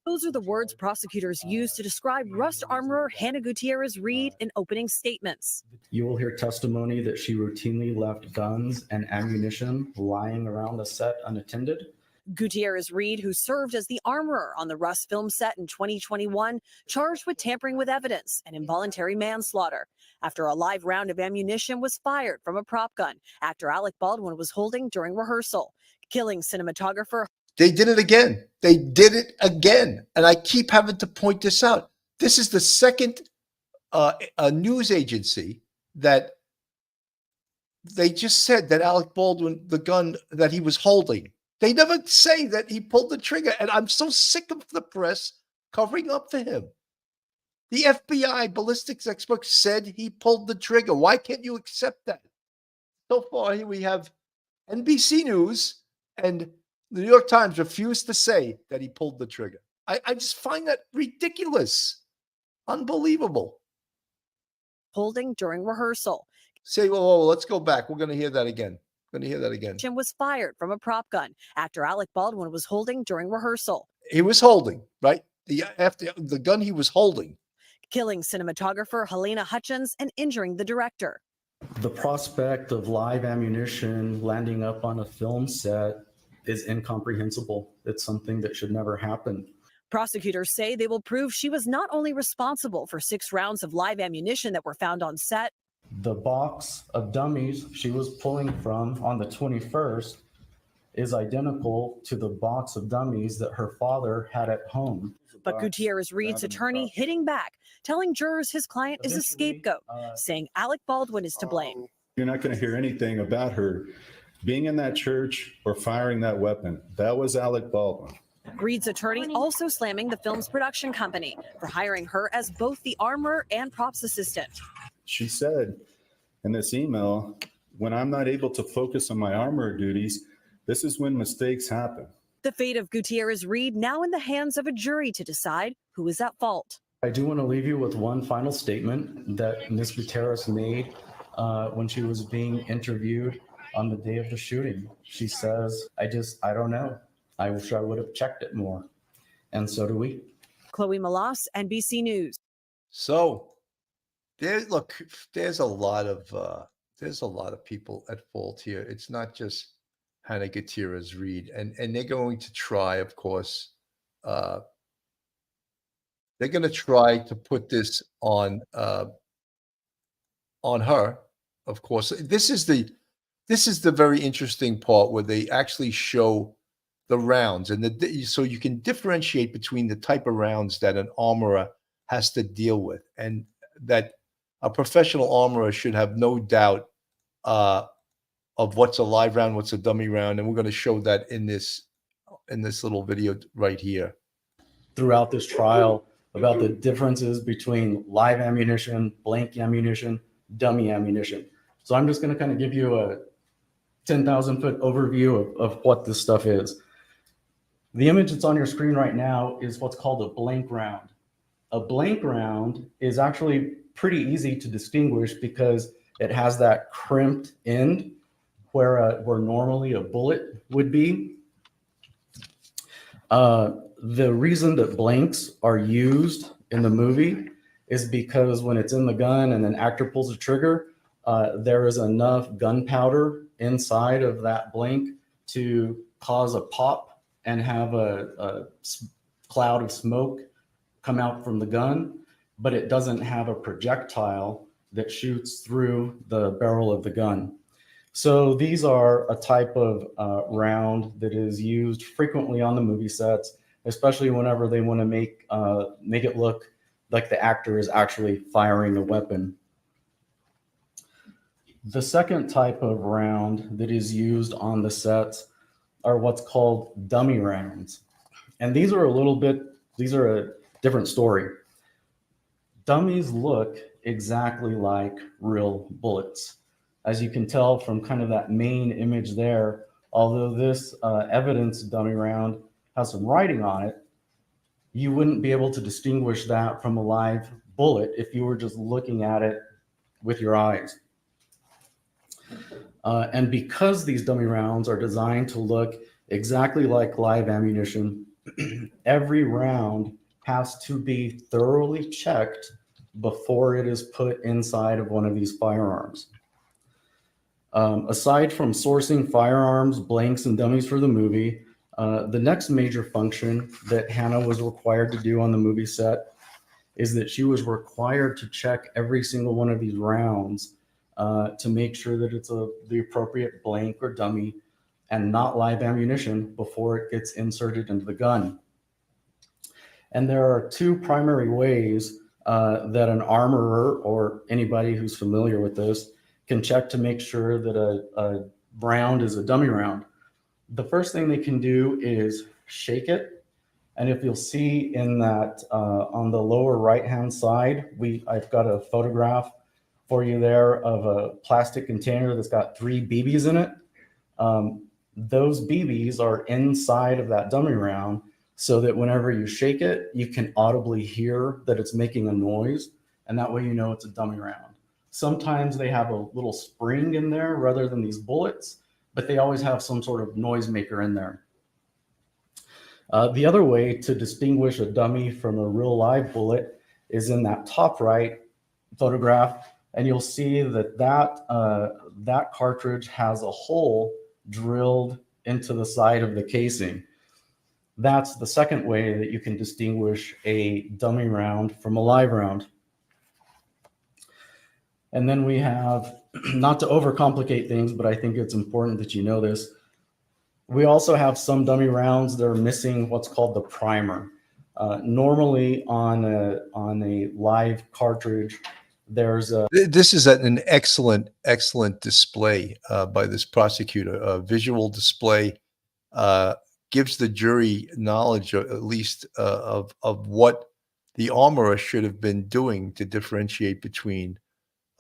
Speaker 8: Those are the words prosecutors used to describe Rust armorer Hannah Gutierrez Reed in opening statements.
Speaker 4: You will hear testimony that she routinely left guns and ammunition lying around the set unattended.
Speaker 8: Gutierrez Reed, who served as the armorer on the Rust film set in 2021, charged with tampering with evidence and involuntary manslaughter after a live round of ammunition was fired from a prop gun actor Alec Baldwin was holding during rehearsal, killing cinematographer.
Speaker 1: They did it again. They did it again. And I keep having to point this out. This is the second a news agency that they just said that Alec Baldwin, the gun that he was holding, they never say that he pulled the trigger. And I'm so sick of the press covering up for him. The FBI ballistics expert said he pulled the trigger. Why can't you accept that? So far, here we have NBC News and the New York Times refused to say that he pulled the trigger. I just find that ridiculous. Unbelievable.
Speaker 8: Holding during rehearsal.
Speaker 1: Say, whoa, let's go back. We're going to hear that again.
Speaker 8: Was fired from a prop gun actor Alec Baldwin was holding during rehearsal.
Speaker 1: He was holding, right? The gun he was holding.
Speaker 8: Killing cinematographer Helena Hutchins and injuring the director.
Speaker 4: The prospect of live ammunition landing up on a film set is incomprehensible. It's something that should never happen.
Speaker 8: Prosecutors say they will prove she was not only responsible for 6 rounds of live ammunition that were found on set.
Speaker 4: The box of dummies she was pulling from on the 21st is identical to the box of dummies that her father had at home.
Speaker 8: But Gutierrez Reed's attorney hitting back, telling jurors his client is a scapegoat, saying Alec Baldwin is to blame.
Speaker 7: You're not going to hear anything about her being in that church or firing that weapon. That was Alec Baldwin.
Speaker 8: Reed's attorney also slamming the film's production company for hiring her as both the armorer and props assistant.
Speaker 7: She said in this email, when I'm not able to focus on my armorer duties, this is when mistakes happen.
Speaker 8: The fate of Gutierrez Reed now in the hands of a jury to decide who is at fault.
Speaker 4: I do want to leave you with one final statement that Ms. Gutierrez made when she was being interviewed on the day of the shooting. She says, I don't know. I wish I would have checked it more. And so do we.
Speaker 8: Chloe Malas, NBC News.
Speaker 1: So there's a lot of people at fault here. It's not just Hannah Gutierrez Reed, and they're going to try, of course, they're going to try to put this on her, of course. This is the very interesting part where they actually show the rounds, and so you can differentiate between the type of rounds that an armorer has to deal with, and that a professional armorer should have no doubt of what's a live round, what's a dummy round, and we're going to show that in this little video right here.
Speaker 4: Throughout this trial, about the differences between live ammunition, blank ammunition, dummy ammunition. So I'm just going to kind of give you a 10,000-foot overview of what this stuff is. The image that's on your screen right now is what's called a blank round. A blank round is actually pretty easy to distinguish because it has that crimped end where normally a bullet would be. The reason that blanks are used in the movie is because when it's in the gun and an actor pulls the trigger, there is enough gunpowder inside of that blank to cause a pop and have a cloud of smoke come out from the gun, but it doesn't have a projectile that shoots through the barrel of the gun. So these are a type of round that is used frequently on the movie sets, especially whenever they want to make it look like the actor is actually firing a weapon. The second type of round that is used on the sets are what's called dummy rounds. And these are a different story. Dummies look exactly like real bullets. As you can tell from kind of that main image there, although this evidence dummy round has some writing on it, you wouldn't be able to distinguish that from a live bullet if you were just looking at it with your eyes. And because these dummy rounds are designed to look exactly like live ammunition, every round has to be thoroughly checked before it is put inside of one of these firearms. Aside from sourcing firearms, blanks, and dummies for the movie, the next major function that Hannah was required to do on the movie set is that she was required to check every single one of these rounds to make sure that it's the appropriate blank or dummy and not live ammunition before it gets inserted into the gun. And there are two primary ways that an armorer or anybody who's familiar with this can check to make sure that a round is a dummy round. The first thing they can do is shake it. And if you'll see in that on the lower right-hand side, I've got a photograph for you there of a plastic container that's got 3 BBs in it. Those BBs are inside of that dummy round so that whenever you shake it, you can audibly hear that it's making a noise. And that way you know it's a dummy round. Sometimes they have a little spring in there rather than these bullets, but they always have some sort of noisemaker in there. The other way to distinguish a dummy from a real live bullet is in that top right photograph, and you'll see that cartridge has a hole drilled into the side of the casing. That's the second way that you can distinguish a dummy round from a live round. And then we have, not to overcomplicate things, but I think it's important that you know this, we also have some dummy rounds that are missing what's called the primer. Normally on a live cartridge, there's a...
Speaker 1: This is an excellent display by this prosecutor. A visual display gives the jury knowledge, or at least of what the armorer should have been doing to differentiate between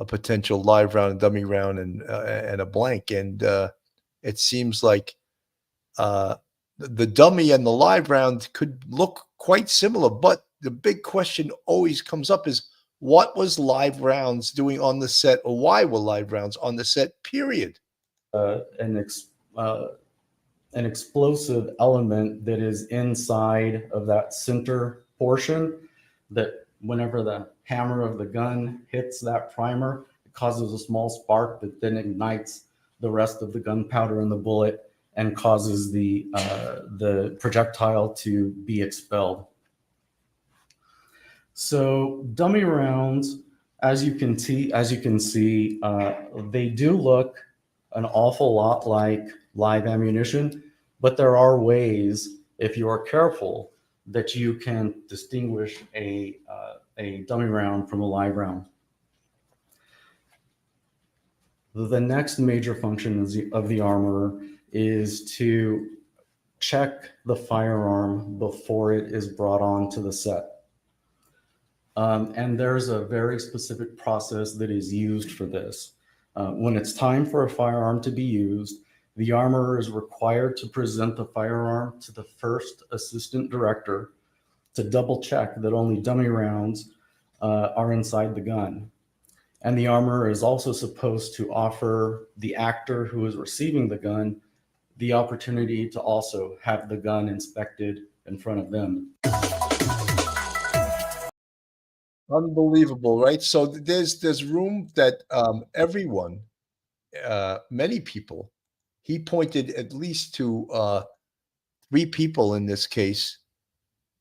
Speaker 1: a potential live round, a dummy round, and a blank. And it seems like the dummy and the live round could look quite similar, but the big question always comes up is, what was live rounds doing on the set, or why were live rounds on the set, period?
Speaker 4: An explosive element that is inside of that center portion, that whenever the hammer of the gun hits that primer, it causes a small spark that then ignites the rest of the gunpowder in the bullet and causes the projectile to be expelled. So dummy rounds, as you can see, they do look an awful lot like live ammunition, but there are ways, if you are careful, that you can distinguish a dummy round from a live round. The next major function of the armorer is to check the firearm before it is brought onto the set. And there's a very specific process that is used for this. When it's time for a firearm to be used, the armorer is required to present the firearm to the first assistant director to double check that only dummy rounds are inside the gun. And the armorer is also supposed to offer the actor who is receiving the gun the opportunity to also have the gun inspected in front of them.
Speaker 1: Unbelievable, right? So there's room that everyone, many people, he pointed at least to 3 people in this case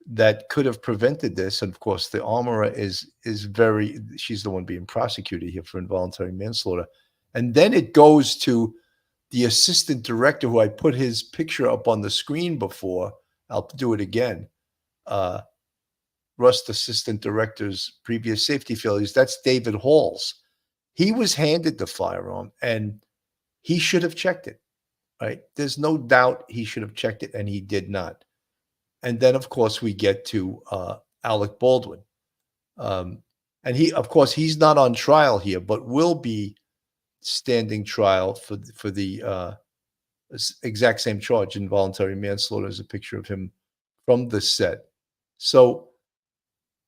Speaker 1: that could have prevented this. And of course, the armorer is she's the one being prosecuted here for involuntary manslaughter. And then it goes to the assistant director, who I put his picture up on the screen before. I'll do it again. Rust assistant director's previous safety failures. That's David Halls. He was handed the firearm and he should have checked it, right? There's no doubt he should have checked it, and he did not. And then, of course, we get to Alec Baldwin. And he, of course, he's not on trial here, but will be standing trial for the exact same charge, involuntary manslaughter. There's a picture of him from the set. So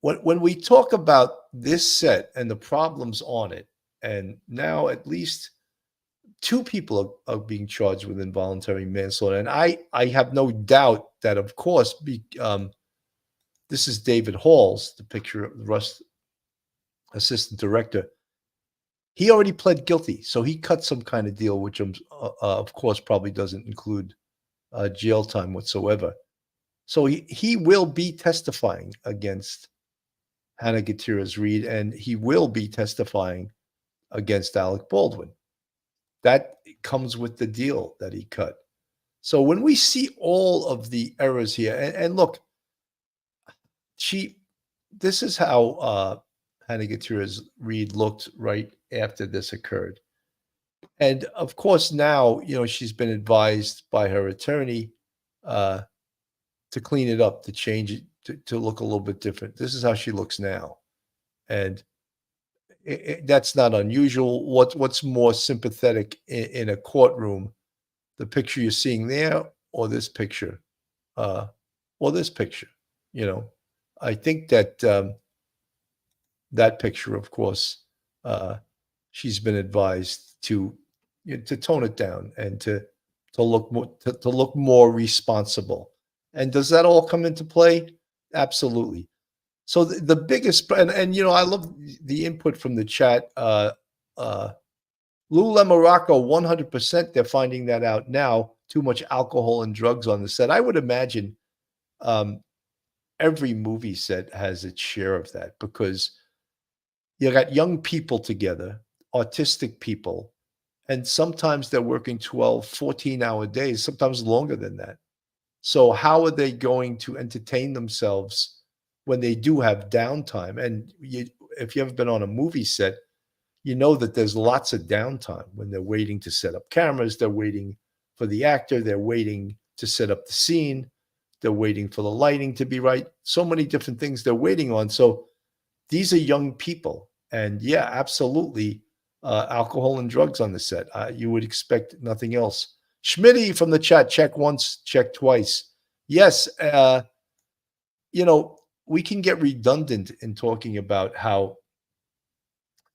Speaker 1: when we talk about this set and the problems on it, and now at least two people are being charged with involuntary manslaughter. And I have no doubt that, of course, this is David Halls, the picture of the Rust assistant director. He already pled guilty, so he cut some kind of deal, which of course probably doesn't include jail time whatsoever. So he will be testifying against Hannah Gutierrez Reed, and he will be testifying against Alec Baldwin. That comes with the deal that he cut. So when we see all of the errors here, and look, this is how Hannah Gutierrez Reed looked right after this occurred. And of course, now, she's been advised by her attorney to clean it up, to change it, to look a little bit different. This is how she looks now. And that's not unusual. What's more sympathetic in a courtroom, the picture you're seeing there or this picture? I think that that picture, of course, she's been advised to tone it down and to look more responsible. And does that all come into play? Absolutely. So the biggest, and I love the input from the chat. Lula Morocco, 100%. They're finding that out now. Too much alcohol and drugs on the set. I would imagine every movie set has its share of that, because you got young people together, autistic people, and sometimes they're working 12, 14-hour days, sometimes longer than that. So how are they going to entertain themselves when they do have downtime? And if you ever been on a movie set, you know that there's lots of downtime when they're waiting to set up cameras, they're waiting for the actor, they're waiting to set up the scene, they're waiting for the lighting to be right. So many different things they're waiting on. So these are young people. And yeah, absolutely, alcohol and drugs on the set. You would expect nothing else. Schmitty from the chat, check once, check twice. Yes, we can get redundant in talking about how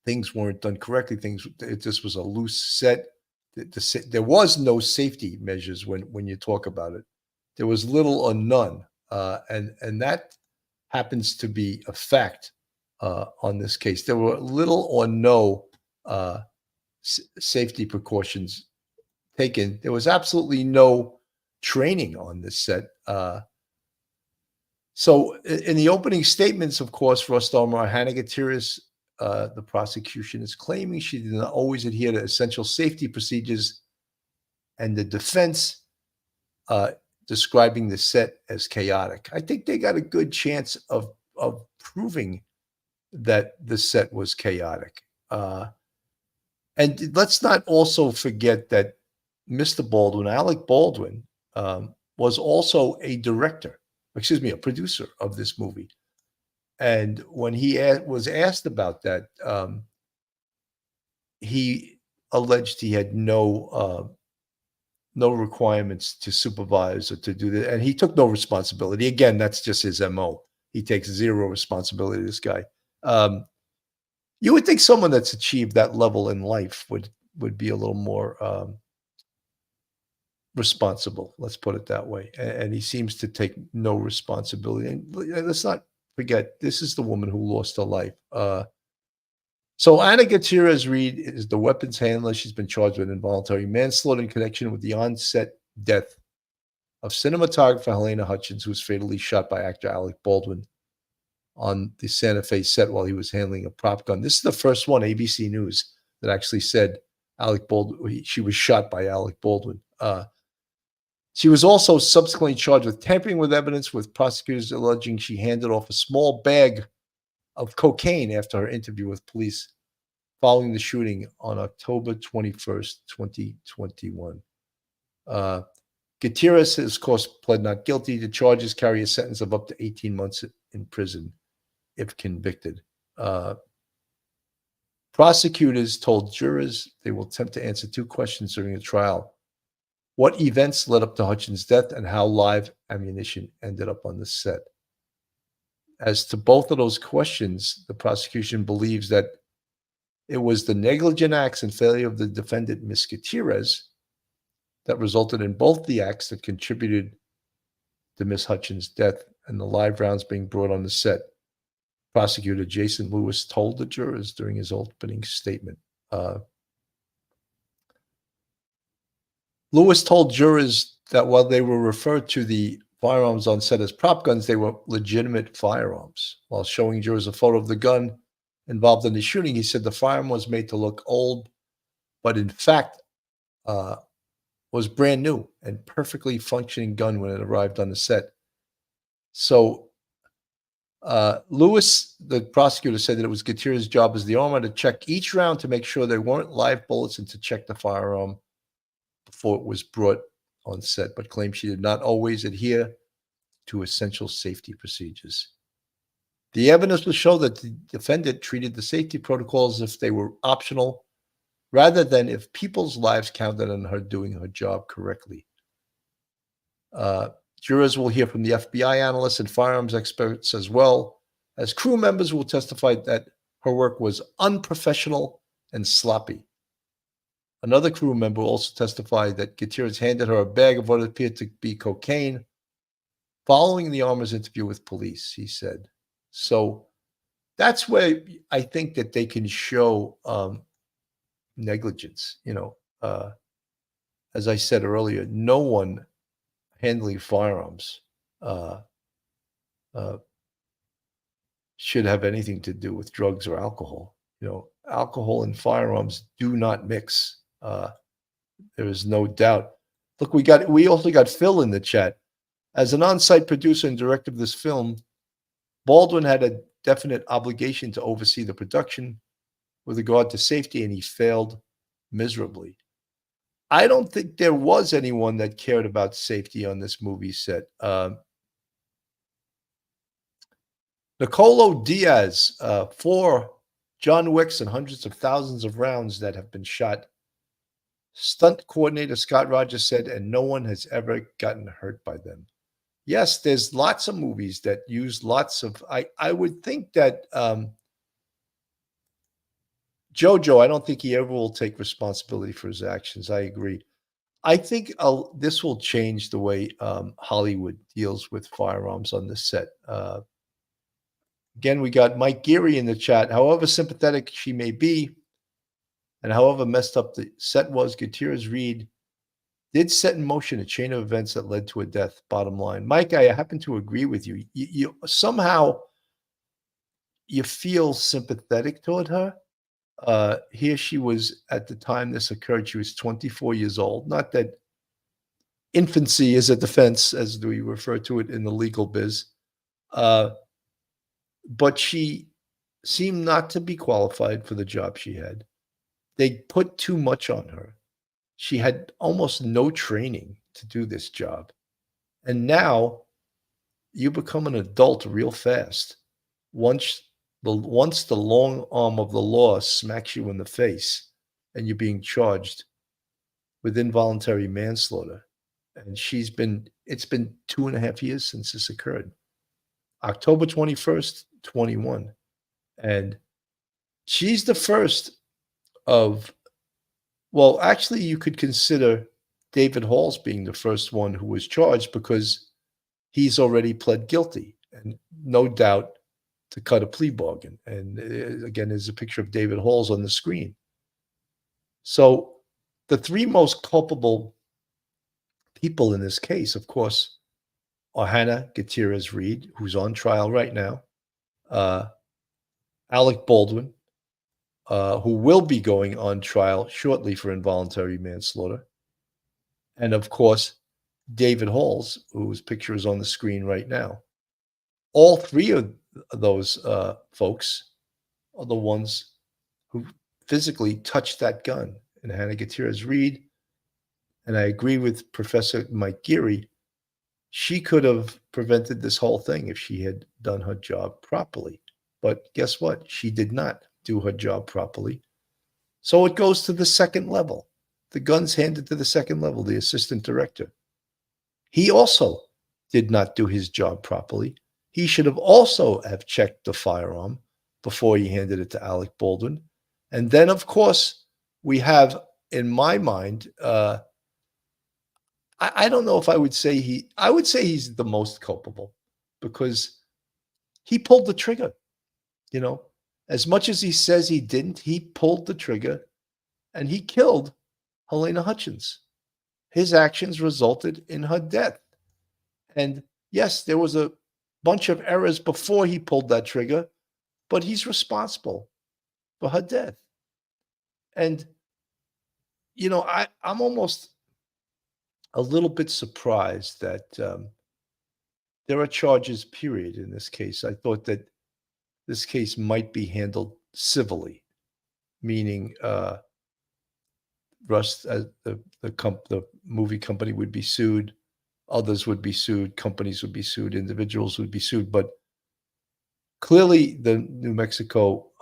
Speaker 1: things weren't done correctly. This was a loose set. There was no safety measures when you talk about it. There was little or none, and that happens to be a fact on this case. There were little or no safety precautions taken. There was absolutely no training on this set. So in the opening statements, of course, Rust Armour, Hannah Gutierrez, the prosecution is claiming she did not always adhere to essential safety procedures, and the defense describing the set as chaotic. I think they got a good chance of proving that the set was chaotic. And let's not also forget that Mr. Baldwin, Alec Baldwin, was also a producer of this movie. And when he was asked about that, he alleged he had no requirements to supervise or to do that, and he took no responsibility. Again, that's just his MO. He takes zero responsibility. This guy. You would think someone that's achieved that level in life would be a little more responsible. Let's put it that way. And he seems to take no responsibility. And let's not forget, this is the woman who lost her life. So Hannah Gutierrez Reed is the weapons handler. She's been charged with involuntary manslaughter in connection with the on-set death of cinematographer Helena Hutchins, who was fatally shot by actor Alec Baldwin on the Santa Fe set while he was handling a prop gun. This is the first one, ABC News, that actually said Alec Baldwin. She was shot by Alec Baldwin. She was also subsequently charged with tampering with evidence, with prosecutors alleging she handed off a small bag of cocaine after her interview with police following the shooting on October 21st, 2021. Gutierrez has, of course, pled not guilty. The charges carry a sentence of up to 18 months in prison if convicted. Prosecutors told jurors they will attempt to answer two questions during the trial: what events led up to Hutchins' death, and how live ammunition ended up on the set. As to both of those questions, the prosecution believes that It was the negligent acts and failure of the defendant, Ms. Gutierrez, that resulted in both the acts that contributed to Ms. Hutchins' death and the live rounds being brought on the set. Prosecutor Jason Lewis told the jurors during his opening statement. Lewis told jurors that while they were referred to the firearms on set as prop guns, they were legitimate firearms. While showing jurors a photo of the gun involved in the shooting, he said the firearm was made to look old, but in fact was brand new and perfectly functioning gun when it arrived on the set. So Lewis, the prosecutor, said that it was Gutierrez's job as the armor to check each round to make sure there weren't live bullets and to check the firearm before it was brought on set, but claimed she did not always adhere to essential safety procedures. The evidence will show that the defendant treated the safety protocols as if they were optional, rather than if people's lives counted on her doing her job correctly. Jurors will hear from the FBI analysts and firearms experts as well as crew members who will testify that her work was unprofessional and sloppy. Another crew member also testified that Gutierrez handed her a bag of what appeared to be cocaine following the armor's interview with police, he said. So that's where I think that they can show negligence. As I said earlier, no one handling firearms should have anything to do with drugs or alcohol. Alcohol and firearms do not mix. There is no doubt. Look, we also got Phil in the chat. As an on-site producer and director of this film, Baldwin had a definite obligation to oversee the production with regard to safety, and he failed miserably. I don't think there was anyone that cared about safety on this movie set. Nicolo Diaz, 4 John Wicks and hundreds of thousands of rounds that have been shot. Stunt coordinator Scott Rogers said, and no one has ever gotten hurt by them. Yes, there's lots of movies that use lots of, I would think that Jojo, I don't think he ever will take responsibility for his actions. I agree. I think this will change the way Hollywood deals with firearms on the set. Again, we got Mike Geary in the chat. However sympathetic she may be, and however messed up the set was, Gutierrez Reed did set in motion a chain of events that led to a death, bottom line. Mike, I happen to agree with you. You somehow, you feel sympathetic toward her. Here she was at the time this occurred. She was 24 years old. Not that infancy is a defense, as we refer to it in the legal biz. But she seemed not to be qualified for the job she had. They put too much on her. She had almost no training to do this job. And now you become an adult real fast. Once the long arm of the law smacks you in the face and you're being charged with involuntary manslaughter. And it's been 2.5 years since this occurred. October 21st, 21. And she's the first of, well, actually, you could consider David Halls being the first one who was charged because he's already pled guilty and no doubt to cut a plea bargain. And again, there's a picture of David Halls on the screen. So the 3 most culpable people in this case, of course, are Hannah Gutierrez Reed, who's on trial right now, Alec Baldwin, who will be going on trial shortly for involuntary manslaughter, and of course, David Halls, whose picture is on the screen right now. All 3 of those folks are the ones who physically touched that gun in Hannah Gutierrez Reed. And I agree with Professor Mike Geary. She could have prevented this whole thing if she had done her job properly. But guess what? She did not do her job properly. So it goes to the second level. The gun's handed to the second level, the assistant director. He also did not do his job properly. He should have also have checked the firearm before he handed it to Alec Baldwin. And then, of course, we have, in my mind, I don't know if I would say I would say he's the most culpable because he pulled the trigger, you know, as much as he says he didn't, he pulled the trigger and he killed Helena Hutchins. His actions resulted in her death. And yes, there was a bunch of errors before he pulled that trigger, but he's responsible for her death. And, you know, I'm almost a little bit surprised that there are charges, period, in this case. I thought that this case might be handled civilly, meaning Rust, the movie company would be sued, others would be sued, companies would be sued, individuals would be sued. But clearly, the New Mexico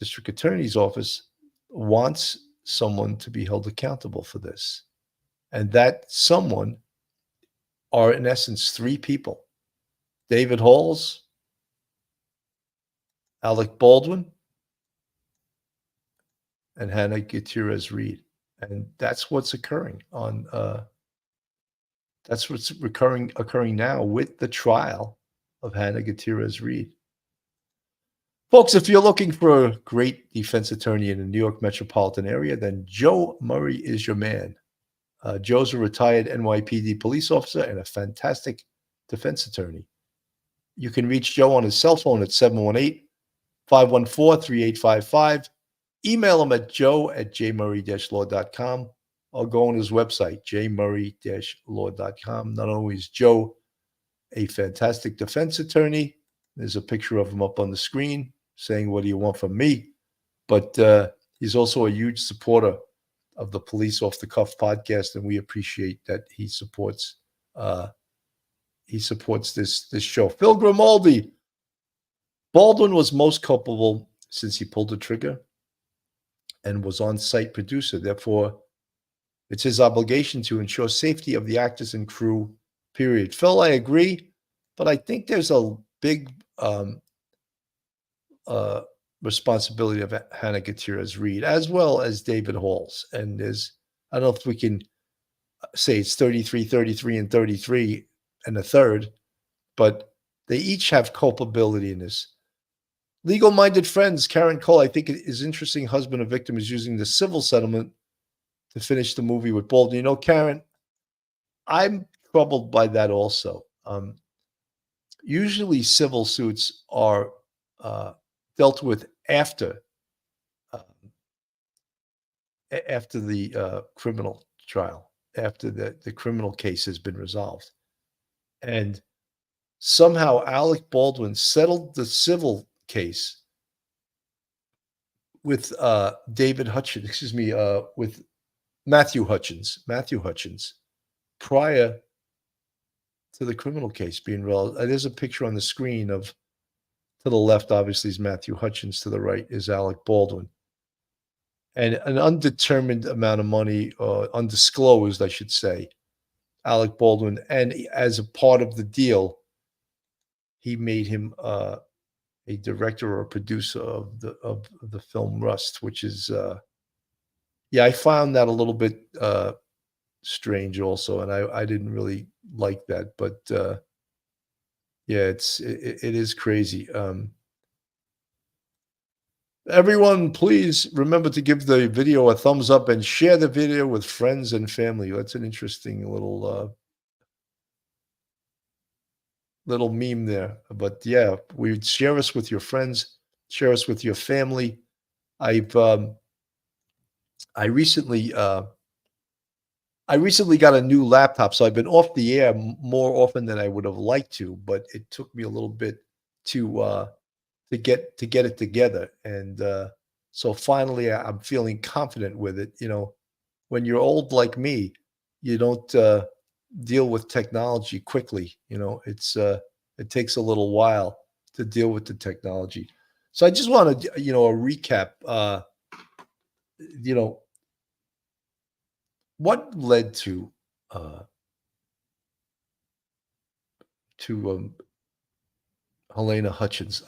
Speaker 1: District Attorney's Office wants someone to be held accountable for this. And that someone are, in essence, three people: David Halls, Alec Baldwin, and Hannah Gutierrez Reed. And that's what's occurring on that's what's occurring now with the trial of Hannah Gutierrez Reed. Folks, if you're looking for a great defense attorney in the New York metropolitan area, then Joe Murray is your man. Joe's a retired NYPD police officer and a fantastic defense attorney. You can reach Joe on his cell phone at 718-514-3855. Email him at joe@jmurray-law.com or go on his website, jmurray-law.com. Not only is Joe a fantastic defense attorney, there's a picture of him up on the screen saying, "What do you want from me?" But he's also a huge supporter of the Police Off the Cuff podcast, and we appreciate that he supports this show. Phil Grimaldi. Baldwin was most culpable since he pulled the trigger and was on-site producer. Therefore, it's his obligation to ensure safety of the actors and crew, period. Phil, I agree, but I think there's a big responsibility of Hannah Gutierrez Reed, as well as David Halls. And I don't know if we can say it's 33, 33, and 33 and a third, but they each have culpability in this. Legal-minded friends, Karen Cole, I think it is interesting. Husband of victim is using the civil settlement to finish the movie with Baldwin. You know, Karen, I'm troubled by that also. Usually civil suits are dealt with after the criminal trial, after the criminal case has been resolved. And somehow Alec Baldwin settled the civil case with with Matthew Hutchins, prior to the criminal case being resolved. There's a picture on the screen of, to the left, obviously, is Matthew Hutchins. To the right is Alec Baldwin. And an undetermined amount of money, undisclosed, I should say, Alec Baldwin, and as a part of the deal, he made him a director or a producer of the film Rust, which is I found that a little bit strange also, and I didn't really like that, but it is crazy. Everyone, please remember to give the video a thumbs up and share the video with friends and family. That's an interesting little meme there. But yeah, share us with your friends, share us with your family. I recently got a new laptop, so I've been off the air more often than I would have liked to, but it took me a little bit to get it together. And so finally I'm feeling confident with it. You know, when you're old like me, you don't deal with technology quickly. You know, it takes a little while to deal with the technology. So I just wanted, a recap. What led to Helena Hutchins?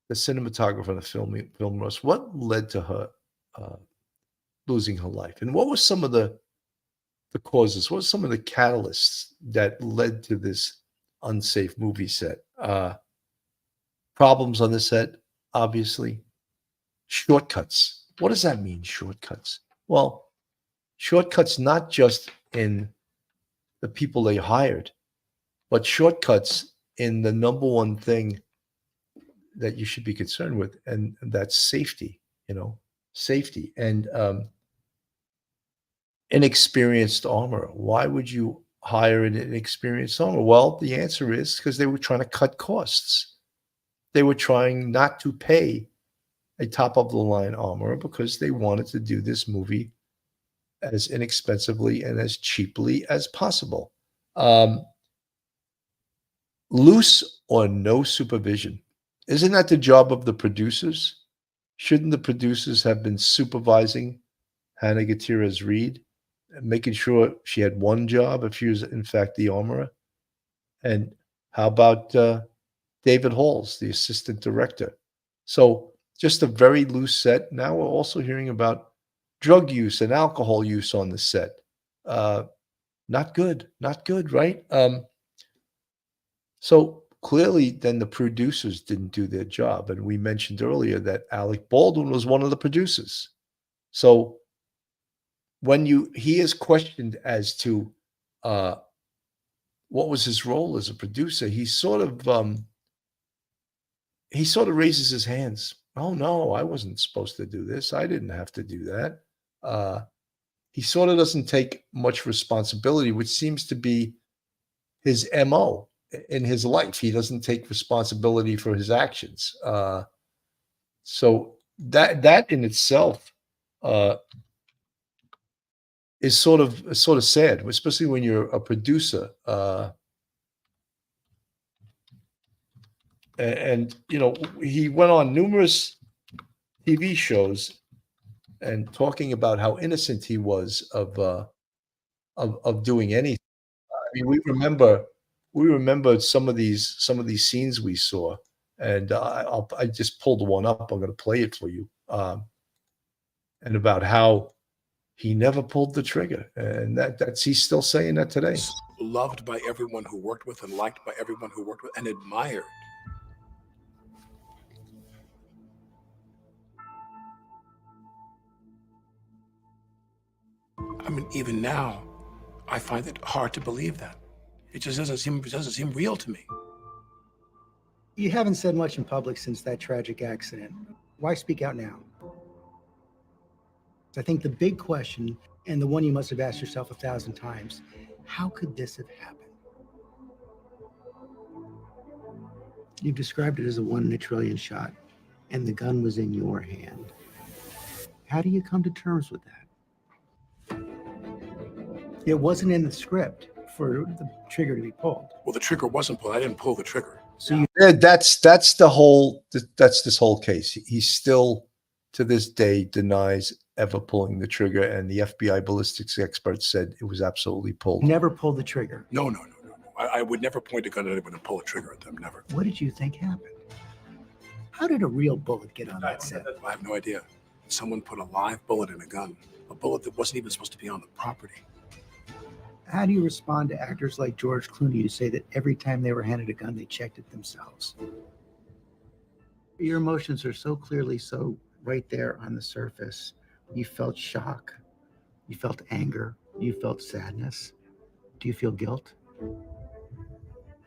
Speaker 1: the cinematographer and the film Rust, what led to her losing her life, and what were some of the causes? What were some of the catalysts that led to this unsafe movie set? Problems on the set, obviously. Shortcuts. What does that mean, shortcuts? Well, shortcuts not just in the people they hired, but shortcuts in the number one thing that you should be concerned with, and that's safety, safety. And inexperienced armorer. Why would you hire an inexperienced armorer? Well, the answer is because they were trying to cut costs. They were trying not to pay a top of the line armorer because they wanted to do this movie as inexpensively and as cheaply as possible. Loose or no supervision. Isn't that the job of the producers? Shouldn't the producers have been supervising Hannah Gutierrez Reed, making sure she had one job if she was in fact the armorer? And how about David Halls, the assistant director? So just a very loose set. Now we're also hearing about drug use and alcohol use on the set. Not good, right? So clearly then the producers didn't do their job. And we mentioned earlier that Alec Baldwin was one of the producers. So when he is questioned as to what was his role as a producer, he sort of raises his hands. Oh no, I wasn't supposed to do this. I didn't have to do that. He sort of doesn't take much responsibility, which seems to be his MO in his life. He doesn't take responsibility for his actions. So that in itself is sort of sad, especially when you're a producer. And he went on numerous TV shows and talking about how innocent he was of doing anything. I mean, we remember some of these scenes we saw, and I just pulled one up. I'm going to play it for you, and about how he never pulled the trigger, and that's he's still saying that today.
Speaker 9: Loved by everyone who worked with, and liked by everyone who worked with, and admired. I mean, even now, I find it hard to believe that. It just doesn't seem real to me.
Speaker 10: You haven't said much in public since that tragic accident. Why speak out now? I think the big question, and the one you must have asked yourself 1,000 times, how could this have happened? You've described it as a 1 in a trillion shot, and the gun was in your hand. How do you come to terms with that? It wasn't in the script for the trigger to be pulled.
Speaker 9: Well, the trigger wasn't pulled. I didn't pull the trigger.
Speaker 10: So
Speaker 1: that's this whole case. He still to this day denies ever pulling the trigger, and the FBI ballistics expert said it was absolutely pulled.
Speaker 10: never pulled the trigger.
Speaker 9: No. I would never point a gun at anyone and pull a trigger at them. Never.
Speaker 10: What did you think happened? How did a real bullet get on that set?
Speaker 9: I have no idea. Someone put a live bullet in a gun, a bullet that wasn't even supposed to be on the property.
Speaker 10: How do you respond to actors like George Clooney who say that every time they were handed a gun, they checked it themselves? Your emotions are so clearly so right there on the surface. You felt shock. You felt anger. You felt sadness. Do you feel guilt?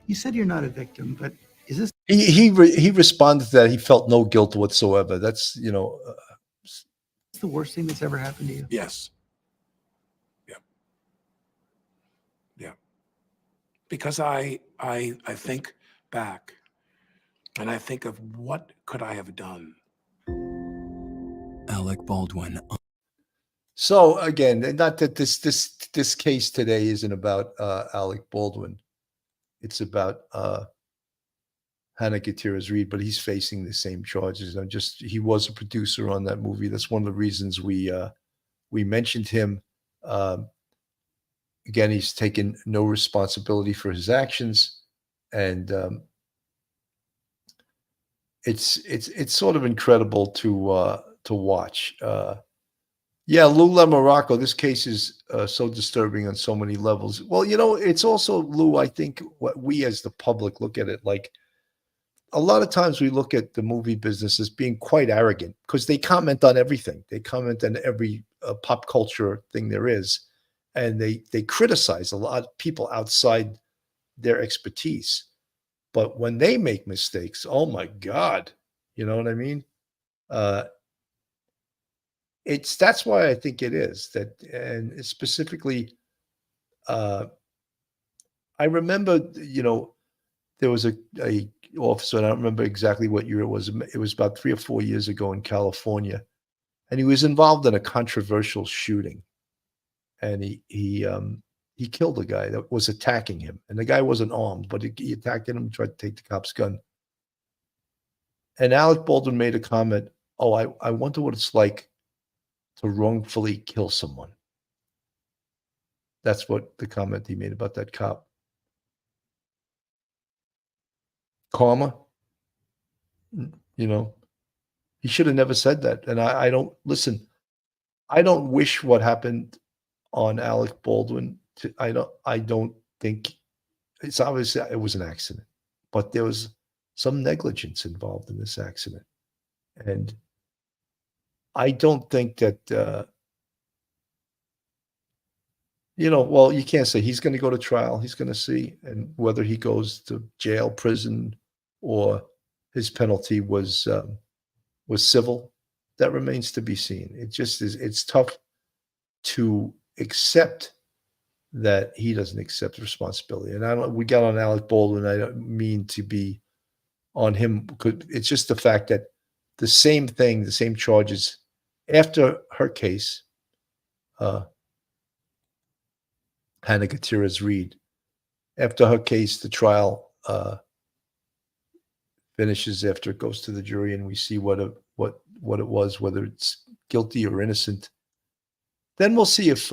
Speaker 10: You said you're not a victim, but is this...
Speaker 1: He responded that he felt no guilt whatsoever. That's,
Speaker 10: the worst thing that's ever happened to you?
Speaker 9: Yes. Yeah. Because I think back, and I think of what could I have done. Alec Baldwin.
Speaker 1: So again, not that this case today isn't about Alec Baldwin. It's about Hannah Gutierrez Reed, but he's facing the same charges. He was a producer on that movie. That's one of the reasons we mentioned him. Again, he's taken no responsibility for his actions, and it's sort of incredible to watch. Yeah, Lou Lamorocco, this case is so disturbing on so many levels. Well, it's also, Lou, I think what we as the public look at it like, a lot of times we look at the movie business as being quite arrogant because they comment on everything. They comment on every pop culture thing there is, and they criticize a lot of people outside their expertise. But when they make mistakes, oh my God, you know what I mean? That's why I think it is that, and specifically, I remember, there was a officer, and I don't remember exactly what year it was. It was about 3 or 4 years ago in California, and he was involved in a controversial shooting, and he killed a guy that was attacking him, and the guy wasn't armed, but he attacked him, tried to take the cop's gun. And Alec Baldwin made a comment, "Oh, I wonder what it's like to wrongfully kill someone." That's what the comment he made about that cop. Karma, he should have never said that. And I don't listen. I don't wish what happened on Alec Baldwin. I don't think it's obvious it was an accident, but there was some negligence involved in this accident, and I don't think that. Well, you can't say he's going to go to trial. He's going to see, and whether he goes to jail, prison, or his penalty was civil, that remains to be seen. It just is. It's tough to accept that he doesn't accept responsibility. And we got on Alec Baldwin. I don't mean to be on him. It's just the fact that the same thing, the same charges after her case. Hannah Gutierrez Reed. After her case, the trial finishes after it goes to the jury, and we see what it was, whether it's guilty or innocent. Then we'll see if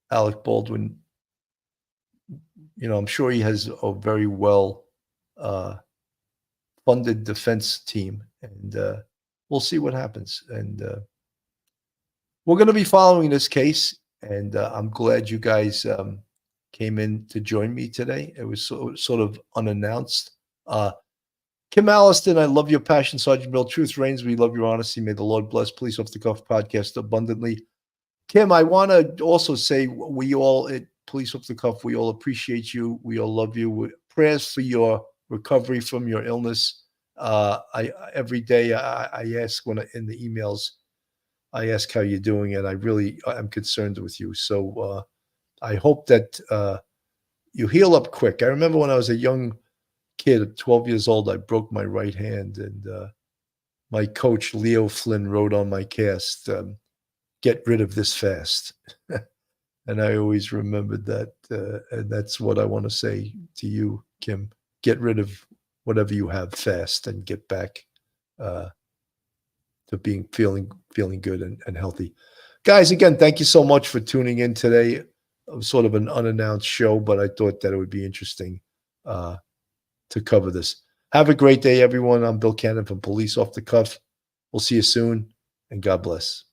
Speaker 1: Alec Baldwin, I'm sure he has a very well funded defense team, and we'll see what happens. And we're going to be following this case, and I'm glad you guys came in to join me today. It was sort of unannounced. Kim Alliston, I love your passion, Sergeant Bill. Truth reigns. We love your honesty. May the Lord bless Police Off the Cuff podcast abundantly. Kim, I want to also say we all at Police Off the Cuff, we all appreciate you. We all love you. Prayers for your recovery from your illness. Every day I ask in the emails, I ask how you're doing, and I'm concerned with you. So I hope that you heal up quick. I remember when I was a young kid at 12 years old, I broke my right hand, and my coach, Leo Flynn, wrote on my cast, "Get rid of this fast." And I always remembered that. And that's what I want to say to you, Kim. Get rid of whatever you have fast and get back to feeling good and healthy. Guys, again, thank you so much for tuning in today. It was sort of an unannounced show, but I thought that it would be interesting to cover this. Have a great day, everyone. I'm Bill Cannon from Police Off the Cuff. We'll see you soon, and God bless.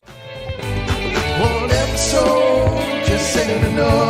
Speaker 11: One episode just ain't enough.